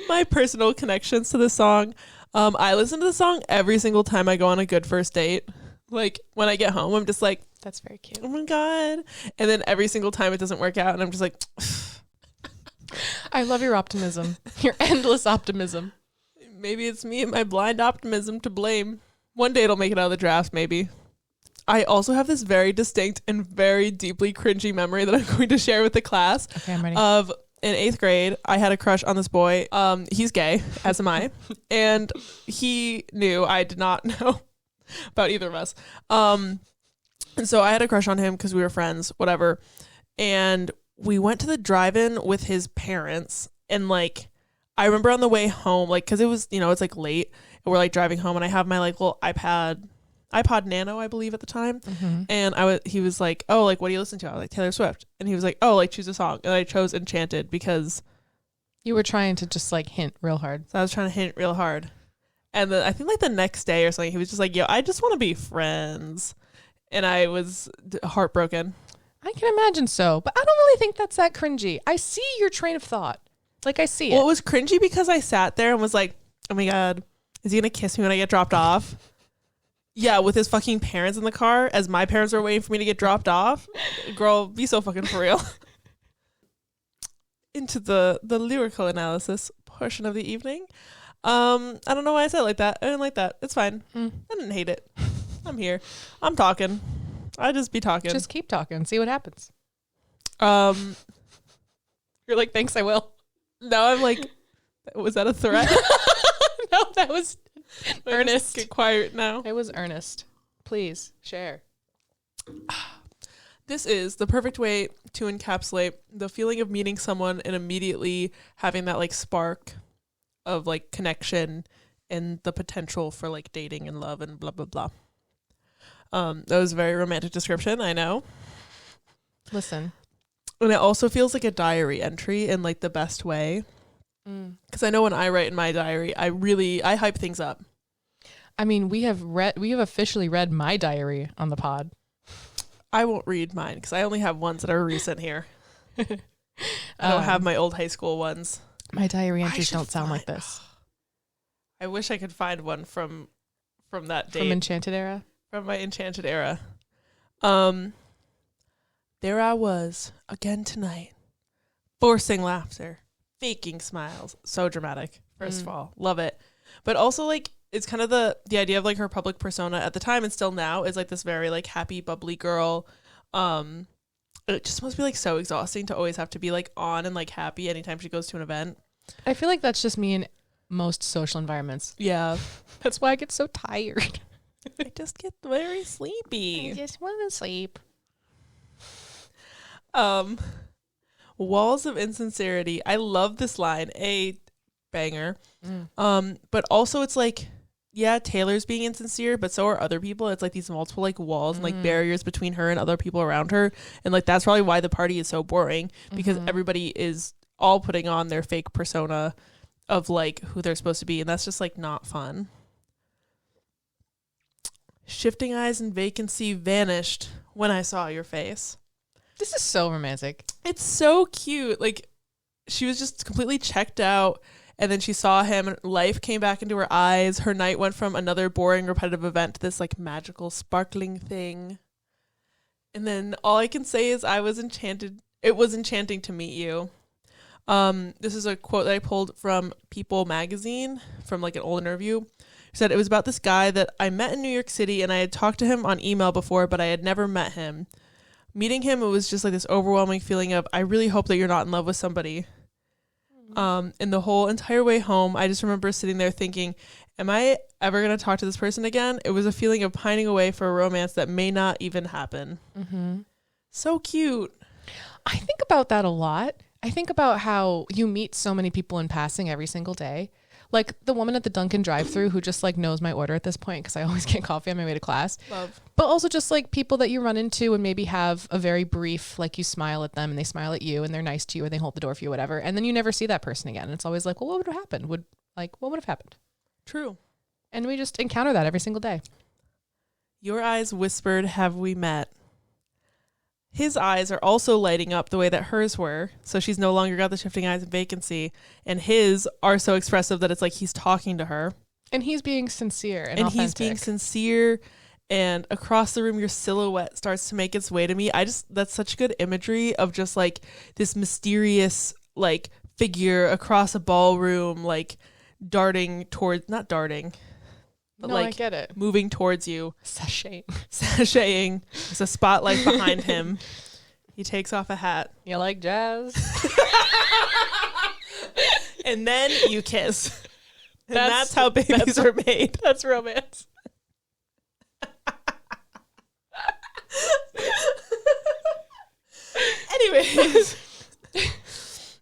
My personal connections to the song. I listen to the song every single time I go on a good first date. Like when I get home, I'm just like, That's very cute. oh my God. And then every single time it doesn't work out and I'm just like, I love your optimism. Your endless optimism. maybe it's me and my blind optimism to blame. One day it'll make it out of the draft, maybe. I also have this very distinct and very deeply cringy memory that I'm going to share with the class. Okay, I'm ready. Of in 8th grade, I had a crush on this boy. He's gay, as am I. And he knew. I did not know about either of us. And so I had a crush on him because we were friends, whatever. And we went to the drive-in with his parents. And like, I remember on the way home, like, because it was, it's like late. And we're like driving home and I have my like little iPod Nano, I believe at the time. Mm-hmm. And he was like, oh, like, what do you listen to? I was like, Taylor Swift. And he was like, oh, like, choose a song. And I chose Enchanted because You were trying to just like hint real hard. so I was trying to hint real hard. And then I think like the next day or something, he was just like, yo, I just want to be friends. And I was heartbroken. I can imagine so, but I don't really think that's that cringy. I see your train of thought. Like I see Well, it it. was cringy because I sat there and was like, oh my God, is he going to kiss me when I get dropped off? Yeah, with his fucking parents in the car as my parents were waiting for me to get dropped off. Girl, be so fucking for real. Into the lyrical analysis portion of the evening. I don't know why I said it like that. I didn't like that. It's fine. I didn't hate it. I'm here. I'm talking. I just be talking. Just keep talking. See what happens. You're like, thanks, I will. now I'm like, was that a threat? No, that was earnest. Get quiet now. It was earnest. Please share. This is the perfect way to encapsulate the feeling of meeting someone and immediately having that like spark of like connection and the potential for like dating and love and blah, blah, blah. That was a very romantic description, I know. Listen. And it also feels like a diary entry in like the best way. Because I know when I write in my diary, I hype things up. I mean, we have officially read my diary on the pod. I won't read mine because I only have ones that are recent here. I don't have my old high school ones. My diary entries don't sound like this. I wish I could find one from that date. From Enchanted era? From my Enchanted era. There I was, again tonight, forcing laughter, faking smiles. So dramatic, first of all. Love it. But also, like, it's kind of the idea of, like, her public persona at the time and still now is, like, this very, like, happy, bubbly girl. It just must be, like, so exhausting to always have to be, like, on and, like, happy anytime she goes to an event. I feel like that's just me in most social environments. Yeah. That's why I get so tired. I just get very sleepy. I just want to sleep. Walls of insincerity. I love this line. A banger. But also it's like, yeah, Taylor's being insincere, but so are other people. It's like these multiple like walls and like barriers between her and other people around her. And like that's probably why the party is so boring, because everybody is all putting on their fake persona of like who they're supposed to be, and that's just like not fun. Shifting eyes and vacancy vanished when I saw your face. This is so romantic. It's so cute. Like, she was just completely checked out, and then she saw him, and life came back into her eyes. Her night went from another boring, repetitive event to this, like, magical, sparkling thing. And then all I can say is I was enchanted. It was enchanting to meet you. This is a quote that I pulled from People magazine, from, like, an old interview. She said, it was about this guy that I met in New York City, and I had talked to him on email before, but I had never met him. Meeting him, it was just like this overwhelming feeling of, I really hope that you're not in love with somebody. And the whole entire way home, I just remember sitting there thinking, am I ever going to talk to this person again? It was a feeling of pining away for a romance that may not even happen. So cute. I think about that a lot. I think about how you meet so many people in passing every single day. Like the woman at the Dunkin' drive-thru who just like knows my order at this point because I always get coffee on my way to class. Love. But also just like people that you run into and maybe have a very brief, like you smile at them and they smile at you and they're nice to you and they hold the door for you, whatever. And then you never see that person again. And it's always like, well, what would have happened? What would have happened? True. And we just encounter that every single day. Your eyes whispered, have we met? His eyes are also lighting up the way that hers were. So she's no longer got the shifting eyes and vacancy. And his are so expressive that it's like he's talking to her. And he's being sincere and authentic. He's being sincere. And across the room, your silhouette starts to make its way to me. That's such good imagery of just like this mysterious like figure across a ballroom, like darting towards, not darting, but no, like I get it. Moving towards you. Sashaying. There's a spotlight behind him. He takes off a hat. You like jazz? And then you kiss. And that's how babies are made. That's romance. Anyways,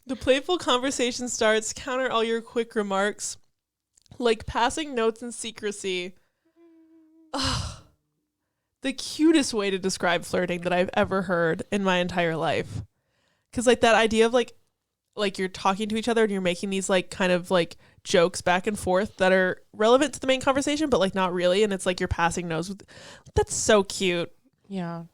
the playful conversation starts. Counter all your quick remarks. Like passing notes in secrecy. Ugh. The cutest way to describe flirting that I've ever heard in my entire life. Because like that idea of like you're talking to each other and you're making these like kind of like jokes back and forth that are relevant to the main conversation, but like not really. And it's like you're passing notes with. That's so cute. Yeah.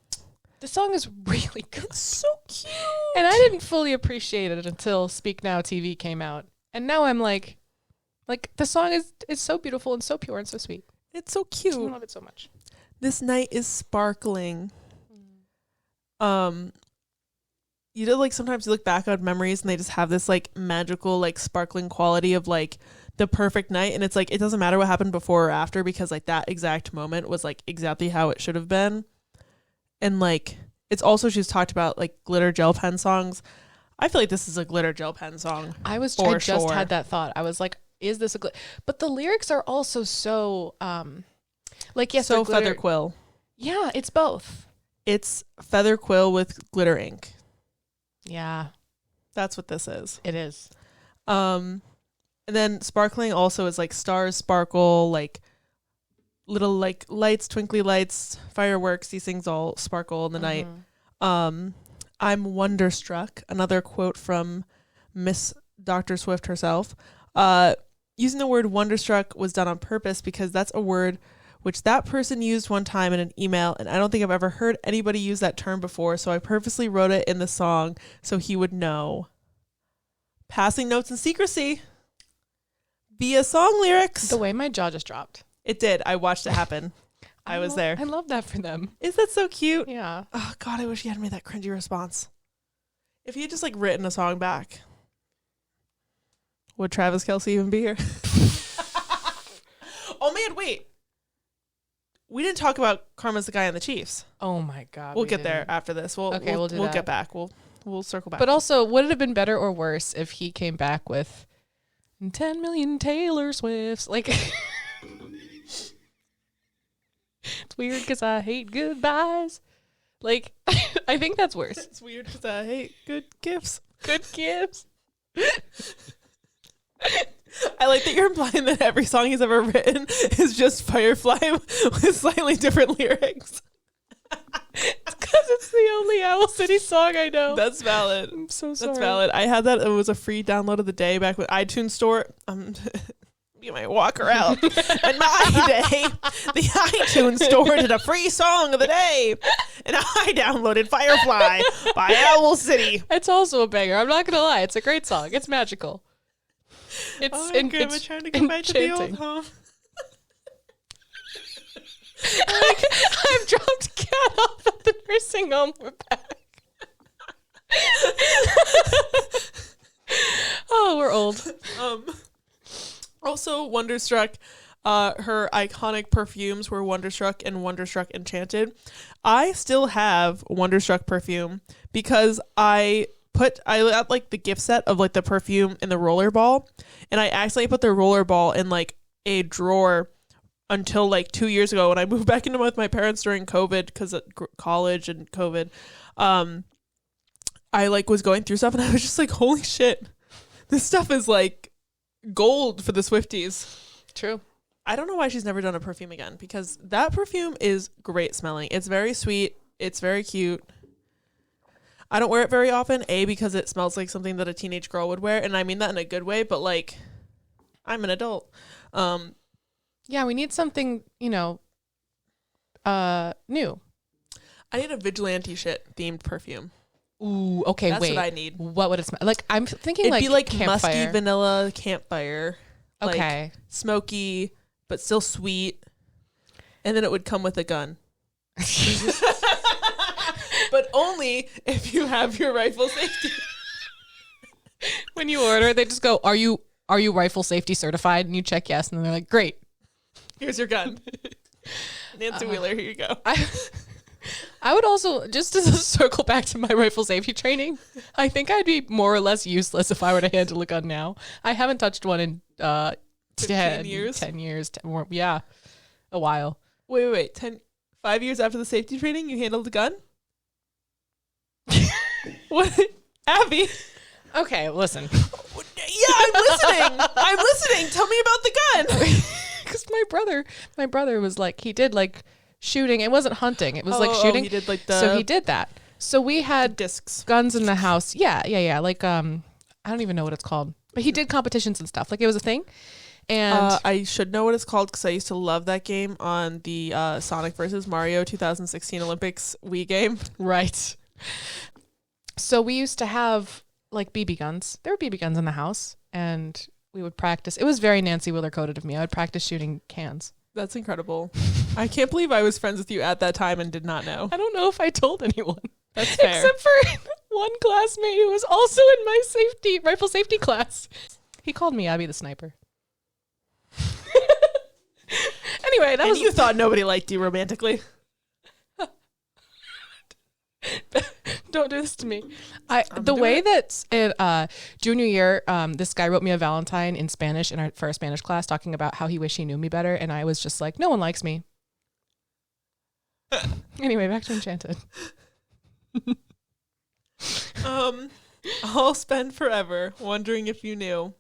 The song is really good. It's so cute. And I didn't fully appreciate it until Speak Now TV came out. And now I'm like the song is so beautiful and so pure and so sweet. It's so cute. I love it so much. This night is sparkling. You know, like sometimes you look back on memories and they just have this like magical, like sparkling quality of like the perfect night, and it's like it doesn't matter what happened before or after, because like that exact moment was like exactly how it should have been. And like it's also, she's talked about like glitter gel pen songs. I feel like this is a glitter gel pen song. I just had that thought. I was like, is this but the lyrics are also so like, yes, so feather quill. Yeah, it's both. It's feather quill with glitter ink. Yeah, that's what this is. It is. And then sparkling also is like stars sparkle, like little like lights, twinkly lights, fireworks. These things all sparkle in the night. I'm wonderstruck. Another quote from Miss Dr. Swift herself. Using the word wonderstruck was done on purpose because that's a word which that person used one time in an email, and I don't think I've ever heard anybody use that term before, so I purposely wrote it in the song so he would know. Passing notes in secrecy via song lyrics. The way my jaw just dropped. It did. I watched it happen. I was there. I love that for them. Is that so cute? Yeah. Oh, God, I wish he had made that cringy response. If he had just, like, written a song back, would Travis Kelce even be here? Oh, man, wait. We didn't talk about Karma's the Guy on the Chiefs. Oh, my God. We'll get there after this. We'll get back. We'll circle back. But also, would it have been better or worse if he came back with 10 million Taylor Swifts? Like... It's weird because I hate goodbyes. Like, I think that's worse. It's weird because I hate good gifts. Good gifts. I like that you're implying that every song he's ever written is just Firefly with slightly different lyrics. It's because it's the only Owl City song I know. That's valid. I'm so sorry. That's valid. I had that. It was a free download of the day back with iTunes Store. You might walk her out. In my day, the iTunes Store did a free song of the day, and I downloaded Firefly by Owl City. It's also a banger. I'm not gonna lie. It's a great song. It's magical. It's I'm trying to go back to the old home. Like, I've dropped Cat off at the nursing home. We're back. Oh, we're old. Also, Wonderstruck, her iconic perfumes were Wonderstruck and Wonderstruck Enchanted. I still have Wonderstruck perfume because I got like the gift set of like the perfume and the rollerball, and I accidentally put the rollerball in like a drawer until like 2 years ago when I moved back into with my parents during COVID because of college and COVID. I like was going through stuff and I was just like, holy shit, this stuff is like gold for the Swifties. True. I don't know why she's never done a perfume again, because that perfume is great smelling. It's very sweet. It's very cute. I don't wear it very often, because it smells like something that a teenage girl would wear, and I mean that in a good way, but like, I'm an adult. Yeah, we need something, new. I need a vigilante shit themed perfume. Ooh, okay, That's wait. what I need. What would it smell like? I'm thinking It'd like be like campfire. musky vanilla campfire. Okay. Like smoky, but still sweet. And then it would come with a gun. But only if you have your rifle safety. When you order, they just go, are you rifle safety certified? And you check yes. And then they're like, great. Here's your gun. Nancy Wheeler, here you go. I would also, just to circle back to my rifle safety training, I think I'd be more or less useless if I were to handle a gun now. I haven't touched one in 10 years? 10 years. Yeah, a while. Wait. 5 years after the safety training, you handled a gun? What? Abby? Okay, listen. Yeah, I'm listening. Tell me about the gun. Because my brother was like, he did like shooting. It wasn't hunting. It was like shooting. He did like so he did that. So we had discs, guns in the house. Yeah. Like, I don't even know what it's called, but he did competitions and stuff. Like it was a thing. And I should know what it's called because I used to love that game on the Sonic versus Mario 2016 Olympics Wii game. Right. So we used to have like BB guns. There were BB guns in the house, and we would practice. It was very Nancy Wheeler coded of me. I would practice shooting cans. That's incredible. I can't believe I was friends with you at that time and did not know. I don't know if I told anyone. That's fair. Except for one classmate who was also in my rifle safety class. He called me Abby the Sniper. Anyway, that was you thought nobody liked you romantically. Don't do this to me. The way that in junior year, this guy wrote me a Valentine in Spanish for our Spanish class, talking about how he wished he knew me better, and I was just like, no one likes me. Anyway, back to Enchanted. I'll spend forever wondering if you knew.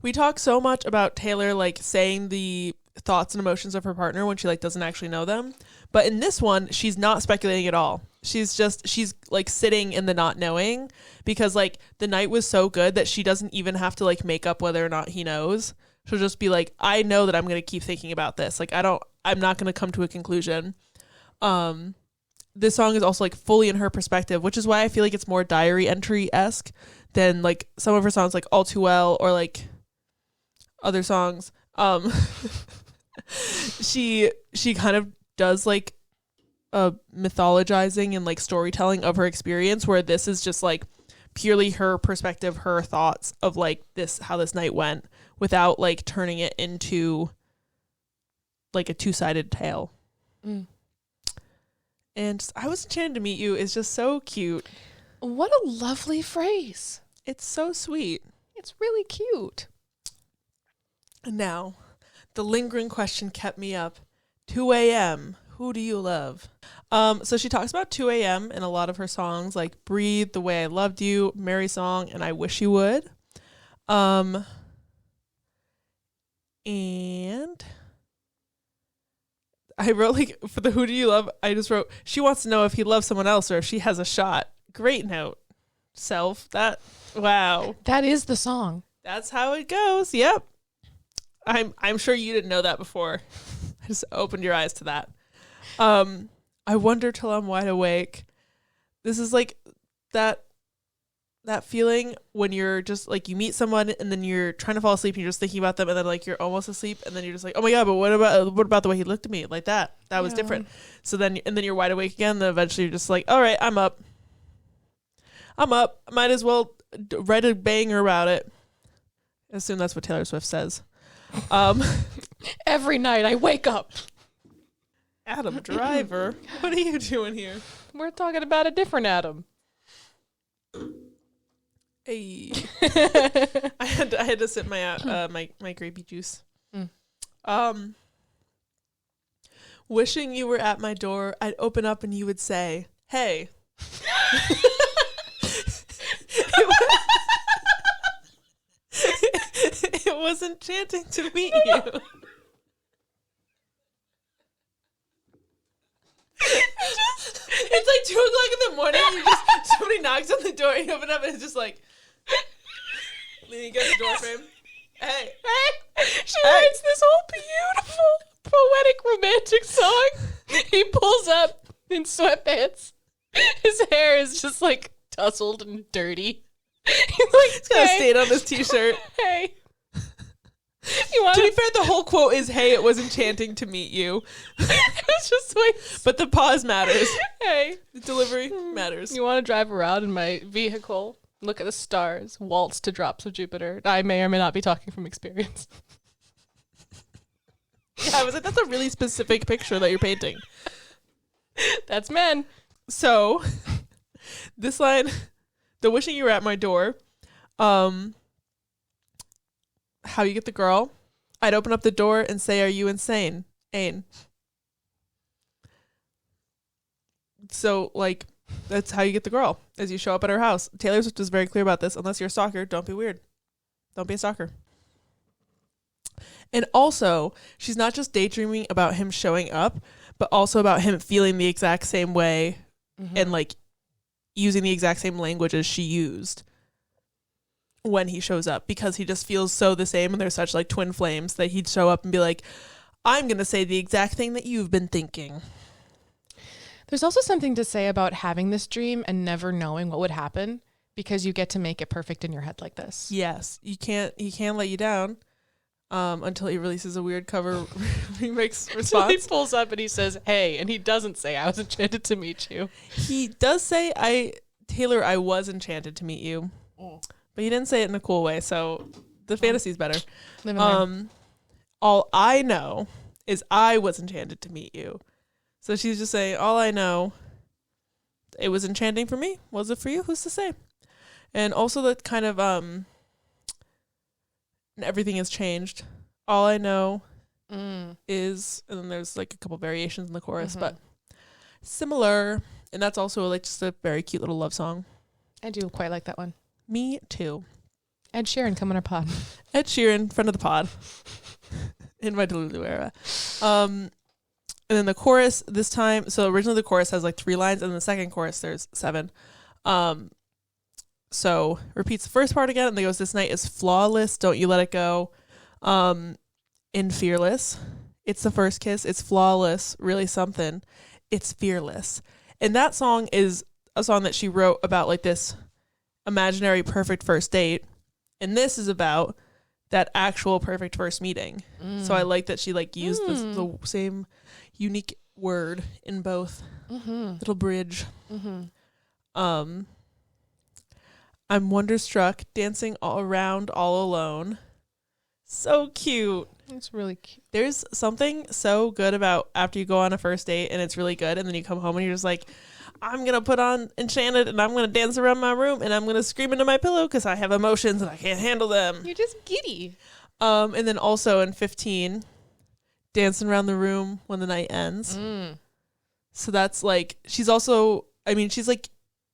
We talk so much about Taylor like saying the thoughts and emotions of her partner when she like doesn't actually know them, but in this one she's not speculating at all. She's like sitting in the not knowing, because like the night was so good that she doesn't even have to like make up whether or not he knows. She'll just be like, I know that I'm going to keep thinking about this. Like I'm not going to come to a conclusion. This song is also like fully in her perspective, which is why I feel like it's more diary entry-esque than like some of her songs like All Too Well or like other songs. She kind of does like a mythologizing and like storytelling of her experience, where this is just like purely her perspective, her thoughts of like how this night went, without like turning it into like a two-sided tale. And I was enchanted to meet you is just so cute. What a lovely phrase. It's so sweet. It's really cute. And now, the lingering question kept me up. 2 a.m. Who do you love? So she talks about 2 a.m. in a lot of her songs, like Breathe, The Way I Loved You, Mary Song, and I Wish You Would. And I wrote like for the who do you love, I just wrote, she wants to know if he loves someone else or if she has a shot. Great note. Wow. That is the song. That's how it goes. Yep. I'm sure you didn't know that before. I just opened your eyes to that. I wonder till I'm wide awake. This is like that feeling when you're just like you meet someone and then you're trying to fall asleep and you're just thinking about them and then like you're almost asleep and then you're just like, oh my god, but what about the way he looked at me like that was different. So then you're wide awake again, then eventually you're just like, all right, I'm up, might as well write a banger about it. I assume that's what Taylor Swift says. Every night I wake up. Adam Driver, what are you doing here? We're talking about a different Adam. Hey. I had to sip my my grapey juice. Wishing you were at my door, I'd open up and you would say, "Hey." It was enchanting to meet you. It's like 2 o'clock in the morning. Somebody knocks on the door and you open up and it's just like leaning against the door frame. Hey. She writes this whole beautiful, poetic, romantic song. He pulls up in sweatpants. His hair is just like tousled and dirty. He's like, It's got a stain on his t-shirt. Hey. To be fair, the whole quote is, "Hey, it was enchanting to meet you." It's just like, but the pause matters. Hey. The delivery matters. You want to drive around in my vehicle, look at the stars, waltz to drops of Jupiter. I may or may not be talking from experience. Yeah, I was like, that's a really specific picture that you're painting. That's men. So, this line, the wishing you were at my door, how you get the girl, I'd open up the door and say, are you insane? Ain. So, like, that's how you get the girl, as you show up at her house. Taylor Swift is very clear about this. Unless you're a stalker, don't be weird. Don't be a stalker. And also, she's not just daydreaming about him showing up, but also about him feeling the exact same way and, like, using the exact same language as she used when he shows up, because he just feels so the same and they're such like twin flames that he'd show up and be like, I'm going to say the exact thing that you've been thinking. There's also something to say about having this dream and never knowing what would happen, because you get to make it perfect in your head like this. Yes. He can't let you down until he releases a weird cover remix response. So he pulls up and he says, hey, and he doesn't say, I was enchanted to meet you. He does say, Taylor, I was enchanted to meet you. But he didn't say it in a cool way, so the fantasy's better. All I know is I was enchanted to meet you. So she's just saying, all I know, it was enchanting for me. Was it for you? Who's to say? And also that kind of, everything has changed. All I know is, and then there's like a couple variations in the chorus, but similar. And that's also like just a very cute little love song. I do quite like that one. Me too. Ed Sheeran, come on our pod. Ed Sheeran, friend of the pod. In my Delulu era. And then the chorus this time, so originally the chorus has like 3 lines, and in the second chorus there's 7. So repeats the first part again, and then goes, this night is flawless, don't you let it go. In fearless, it's the first kiss, it's flawless, really something, it's fearless. And that song is a song that she wrote about like this imaginary perfect first date, and this is about that actual perfect first meeting. So I like that she like used the same unique word in both. Little bridge. I'm wonderstruck, dancing all around all alone. So cute. It's really cute. There's something so good about after you go on a first date and it's really good, and then you come home and you're just like, I'm going to put on Enchanted and I'm going to dance around my room and I'm going to scream into my pillow because I have emotions and I can't handle them. You're just giddy. And then also in 15, dancing around the room when the night ends. So that's like, she's also, I mean, she's like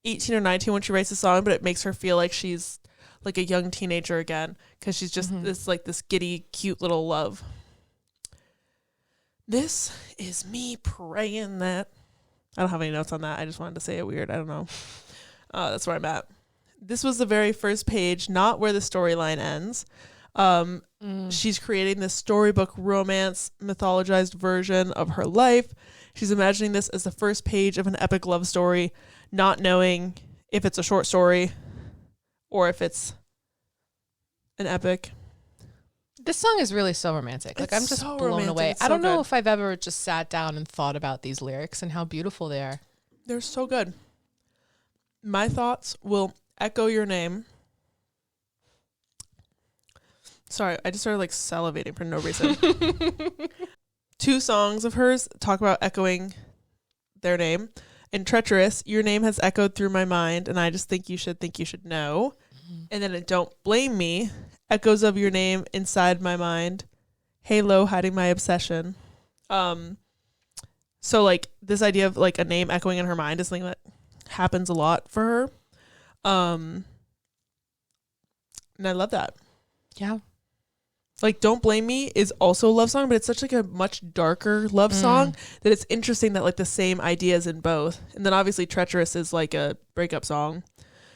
18 or 19 when she writes the song, but it makes her feel like she's like a young teenager again because she's just this giddy, cute little love. This is me praying that. I don't have any notes on that. I just wanted to say it weird. I don't know. That's where I'm at. This was the very first page, not where the storyline ends. She's creating this storybook romance, mythologized version of her life. She's imagining this as the first page of an epic love story, not knowing if it's a short story or if it's an epic. This song is really so romantic. Like, I'm just so blown romantic. away. It's I so don't know good. if I've ever just sat down and thought about these lyrics and how beautiful they are. They're so good. My thoughts will echo your name. Sorry, I just started like salivating for no reason. 2 songs of hers talk about echoing their name. In Treacherous, your name has echoed through my mind, and I just think you should know. And then in Don't Blame Me, echoes of your name inside my mind. Halo, hiding my obsession. So like this idea of like a name echoing in her mind is something that happens a lot for her. And I love that. Yeah. Like Don't Blame Me is also a love song, but it's such like a much darker love song that it's interesting that like the same ideas in both. And then obviously Treacherous is like a breakup song.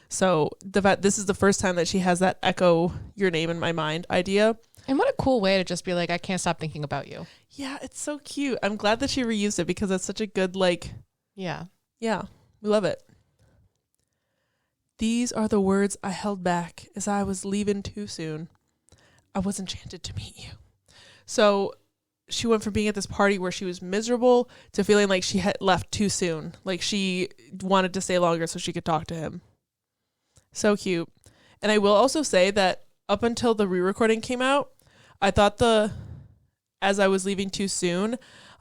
So the fact this is the first time that she has that echo your name in my mind idea. And what a cool way to just be like, I can't stop thinking about you. Yeah, it's so cute. I'm glad that she reused it because it's such a good like, Yeah. we love it. These are the words I held back as I was leaving too soon. I was enchanted to meet you. So she went from being at this party where she was miserable to feeling like she had left too soon. Like she wanted to stay longer so she could talk to him. So cute. And I will also say that up until the re-recording came out, I thought as I was leaving too soon,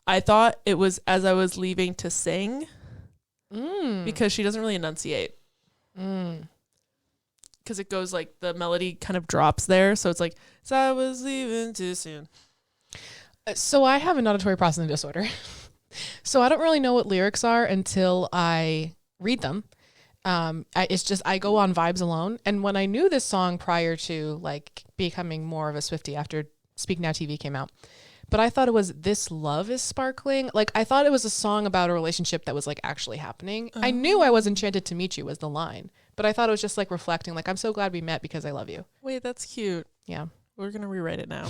I thought it was as I was leaving to sing because she doesn't really enunciate. Because it goes like the melody kind of drops there. So it's like, as I was leaving too soon. So I have an auditory processing disorder. So I don't really know what lyrics are until I read them. It's just I go on vibes alone. And when I knew this song prior to like becoming more of a Swiftie after Speak Now TV came out, but I thought it was This Love is Sparkling. Like I thought it was a song about a relationship that was like actually happening. I knew I was enchanted to meet you was the line, but I thought it was just like reflecting like I'm so glad we met because I love you. Wait, that's cute. Yeah. We're going to rewrite it now.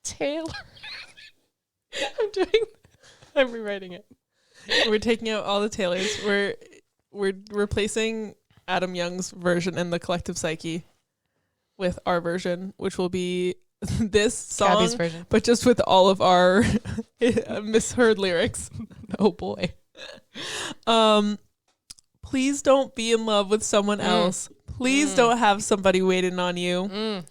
Taylor. I'm rewriting it. We're taking out all the Taylors. We're replacing Adam Young's version in the collective psyche with our version, which will be this song, Gabby's version, but just with all of our misheard lyrics. Oh boy. Please don't be in love with someone else. Please don't have somebody waiting on you.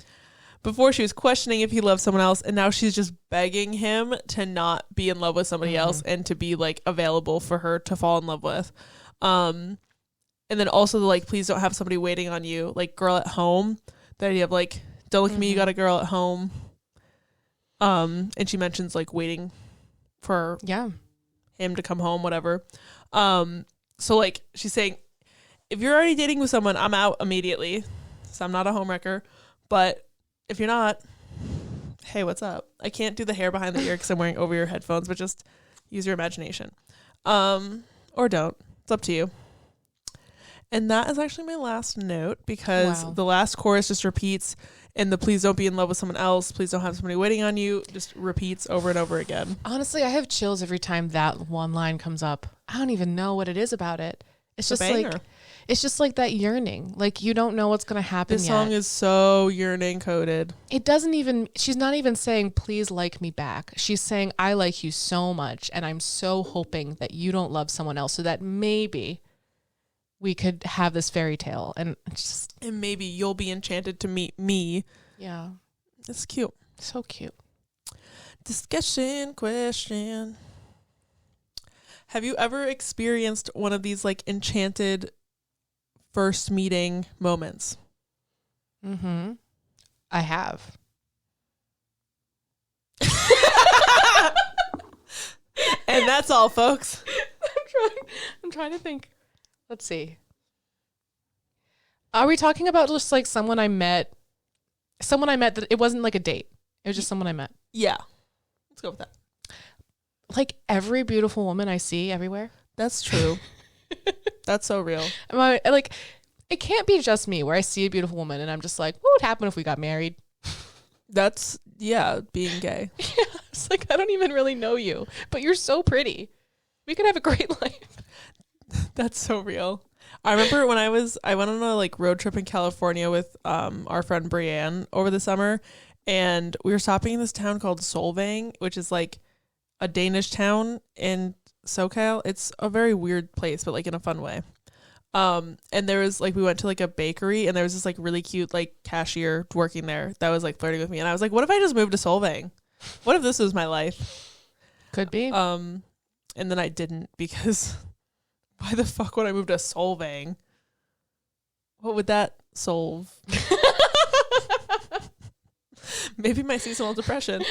before she was questioning if he loved someone else, and now she's just begging him to not be in love with somebody else and to be like available for her to fall in love with. And then also the like, please don't have somebody waiting on you, like girl at home. The idea of like, don't look at me, you got a girl at home. And she mentions like waiting for him to come home, whatever. So like she's saying, if you're already dating with someone, I'm out immediately. So I'm not a homewrecker. But if you're not, hey, what's up? I can't do the hair behind the ear because I'm wearing over-ear headphones, but just use your imagination. Or don't. It's up to you. And that is actually my last note because the last chorus just repeats, and the please don't be in love with someone else, please don't have somebody waiting on you, just repeats over and over again. Honestly, I have chills every time that one line comes up. I don't even know what it is about it. It's just like, it's just like that yearning. Like you don't know what's going to happen This song is so yearning coded. It doesn't even, she's not even saying, please like me back. She's saying, I like you so much. And I'm so hoping that you don't love someone else so that maybe we could have this fairy tale. And just, and maybe you'll be enchanted to meet me. Yeah. It's cute. So cute. Discussion question. Have you ever experienced one of these like enchanted first meeting moments? Mm-hmm. I have. And that's all, folks. I'm trying to think. Let's see. Are we talking about just like someone I met that it wasn't like a date? It was just someone I met. Yeah. Let's go with that. Like every beautiful woman I see everywhere. That's true. That's so real. Like, it can't be just me where I see a beautiful woman and I'm just like, what would happen if we got married? That's, being gay. Yeah, it's like, I don't even really know you, but you're so pretty. We could have a great life. That's so real. I remember when I went on a like road trip in California with our friend Brienne over the summer, and we were stopping in this town called Solvang, which is like a Danish town in SoCal. It's a very weird place, but like in a fun way. And there was like, we went to like a bakery, and there was this like really cute like cashier working there that was like flirting with me, and I was like, what if I just moved to Solvang? What if this was my life? Could be. And then I didn't, because why the fuck would I move to Solvang? What would that solve? Maybe my seasonal depression.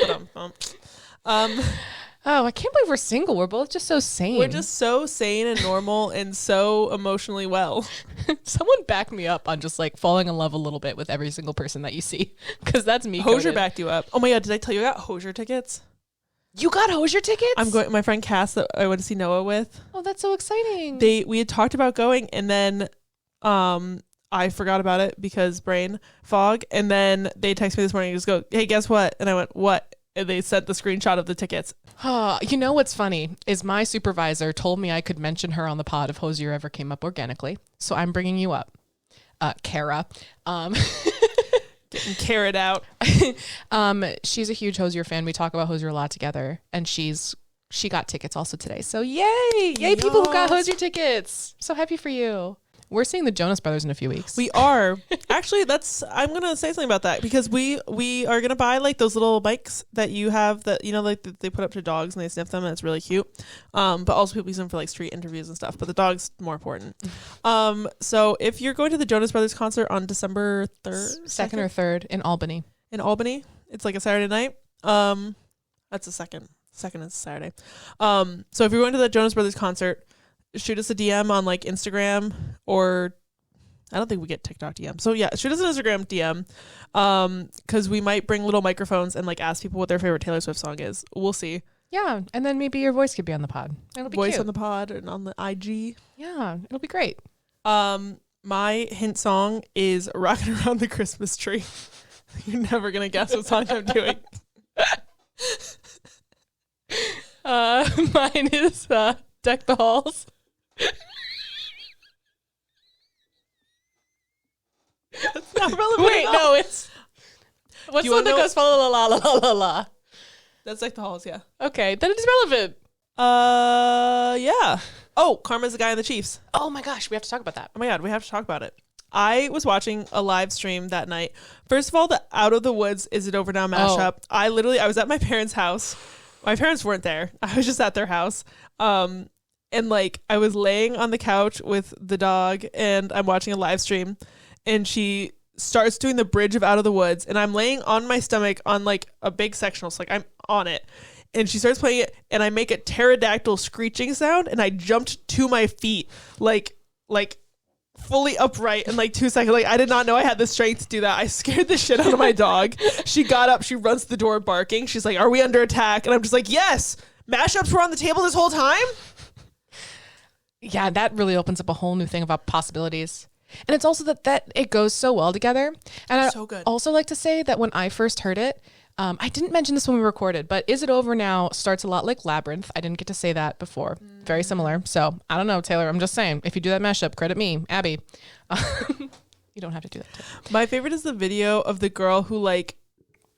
Oh, I can't believe we're single. We're both just so sane. We're just so sane and normal and so emotionally well. Someone back me up on just like falling in love a little bit with every single person that you see, because that's me. Hosier backed you up. Oh my god, did I tell you I got Hosier tickets? You got Hosier tickets? I'm going. My friend Cass that I went to see Noah with. Oh, that's so exciting. We had talked about going, and then I forgot about it because brain fog. And then they texted me this morning and just go, hey, guess what? And I went, what? And they sent the screenshot of the tickets. You know what's funny is my supervisor told me I could mention her on the pod if Hosier ever came up organically. So I'm bringing you up, Kara. Getting carried out. She's a huge Hosier fan. We talk about Hosier a lot together, and she got tickets also today. So yay people who got Hosier tickets. So happy for you. We're seeing the Jonas Brothers in a few weeks. We are. Actually, I'm going to say something about that, because we are going to buy like those little bikes that you have that, you know, like that they put up to dogs and they sniff them, and it's really cute. But also people use them for like street interviews and stuff, but the dog's more important. So if you're going to the Jonas Brothers concert on December 3rd, second or 3rd in Albany, it's like a Saturday night. That's the second is Saturday. So if you're going to the Jonas Brothers concert, shoot us a DM on like Instagram, or I don't think we get TikTok DM. So yeah, shoot us an Instagram DM. Cause we might bring little microphones and like ask people what their favorite Taylor Swift song is. We'll see. Yeah. And then maybe your voice could be on the pod. It'll be voice cute. on the pod and on the IG. Yeah. It'll be great. My hint song is Rockin' Around the Christmas Tree. You're never going to guess what song I'm doing. Mine is, Deck the Halls. That's not relevant. Wait, no, it's what's the one that goes la la la la la la? That's like the Halls, yeah. Okay, then it's relevant. Yeah. Oh, Karma's the guy in the Chiefs. Oh my gosh, we have to talk about that. Oh my god, we have to talk about it. I was watching a live stream that night. First of all, the Out of the Woods Is It Over Now mashup. I was at my parents' house. My parents weren't there. I was just at their house. And like I was laying on the couch with the dog and I'm watching a live stream and she starts doing the bridge of Out of the Woods and I'm laying on my stomach on like a big sectional. So like I'm on it. And she starts playing it and I make a pterodactyl screeching sound and I jumped to my feet like fully upright in like 2 seconds. Like I did not know I had the strength to do that. I scared the shit out of my dog. She got up, she runs to the door barking. She's like, "Are we under attack?" And I'm just like, "Yes, mashups were on the table this whole time." Yeah, that really opens up a whole new thing about possibilities. And it's also that it goes so well together. And So good. I also like to say that when I first heard it, I didn't mention this when we recorded, but Is It Over Now starts a lot like Labyrinth. I didn't get to say that before. Very similar. So I don't know, Taylor. I'm just saying, if you do that mashup, credit me, Abby. You don't have to do that too. My favorite is the video of the girl who like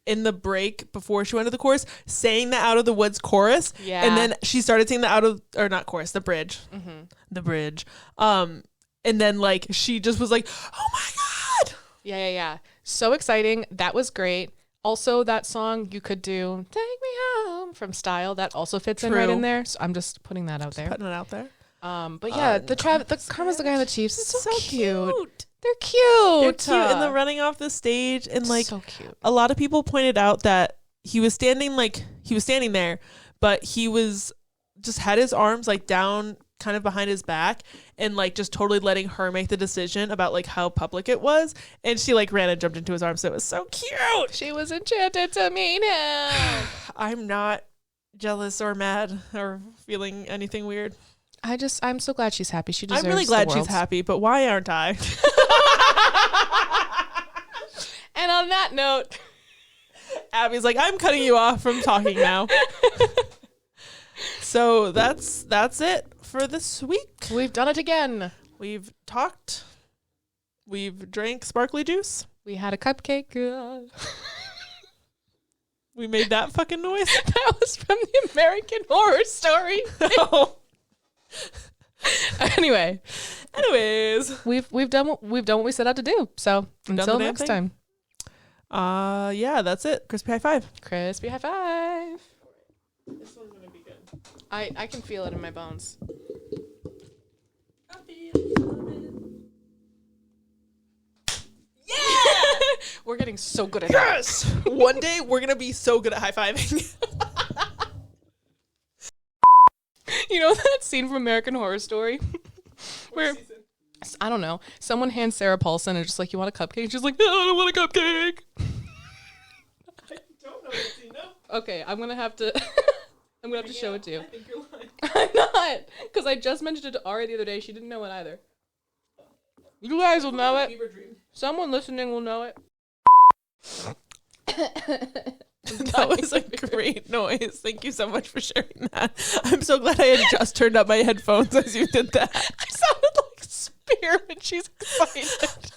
in the break before she went to the chorus sang the Out of the Woods chorus. Yeah. And then she started singing not chorus, the bridge. Mm-hmm. The bridge. And then like she just was like, "Oh my God." Yeah. So exciting. That was great. Also, that song you could do, "Take Me Home" from Style. That also fits in right in there. So I'm just putting that out there. Putting it out there. But yeah, the Karma's the Guy in the Chiefs. It's so cute. They're cute. They're cute. And they're running off the stage. And like so cute. A lot of people pointed out that he was standing there, but he was just had his arms like down kind of behind his back and like just totally letting her make the decision about like how public it was. And she like ran and jumped into his arms. So it was so cute. She was enchanted to meet him. I'm not jealous or mad or feeling anything weird. I'm so glad she's happy. She deserves I'm really glad the she's world. happy, but why aren't I? And on that note, Abby's like, "I'm cutting you off from talking now." So that's it for this week. we've done it again. We've talked. We've drank sparkly juice. We had a cupcake. We made that fucking noise. That was from the American Horror Story. Oh. Anyways, We've done what we set out to do. So until the damn next thing. time. Yeah, that's it. Crispy high five. Crispy high five. This one's gonna be good. I can feel it in my bones. Yeah! We're getting so good at that. Yes! One day we're gonna be so good at high fiving. You know that scene from American Horror Story? Where, I don't know, someone hands Sarah Paulson and just like, "You want a cupcake?" And she's like, "No, I don't want a cupcake." I don't know what scene, no. Okay, I'm gonna have to show it to you. I think you're lying. I'm not, because I just mentioned it to Ari the other day. She didn't know it either. You guys will know it. Fever dream. Someone listening will know it. That was a great noise. Thank you so much for sharing that. I'm so glad I had just turned up my headphones as you did that. I sounded like Spear when she's excited.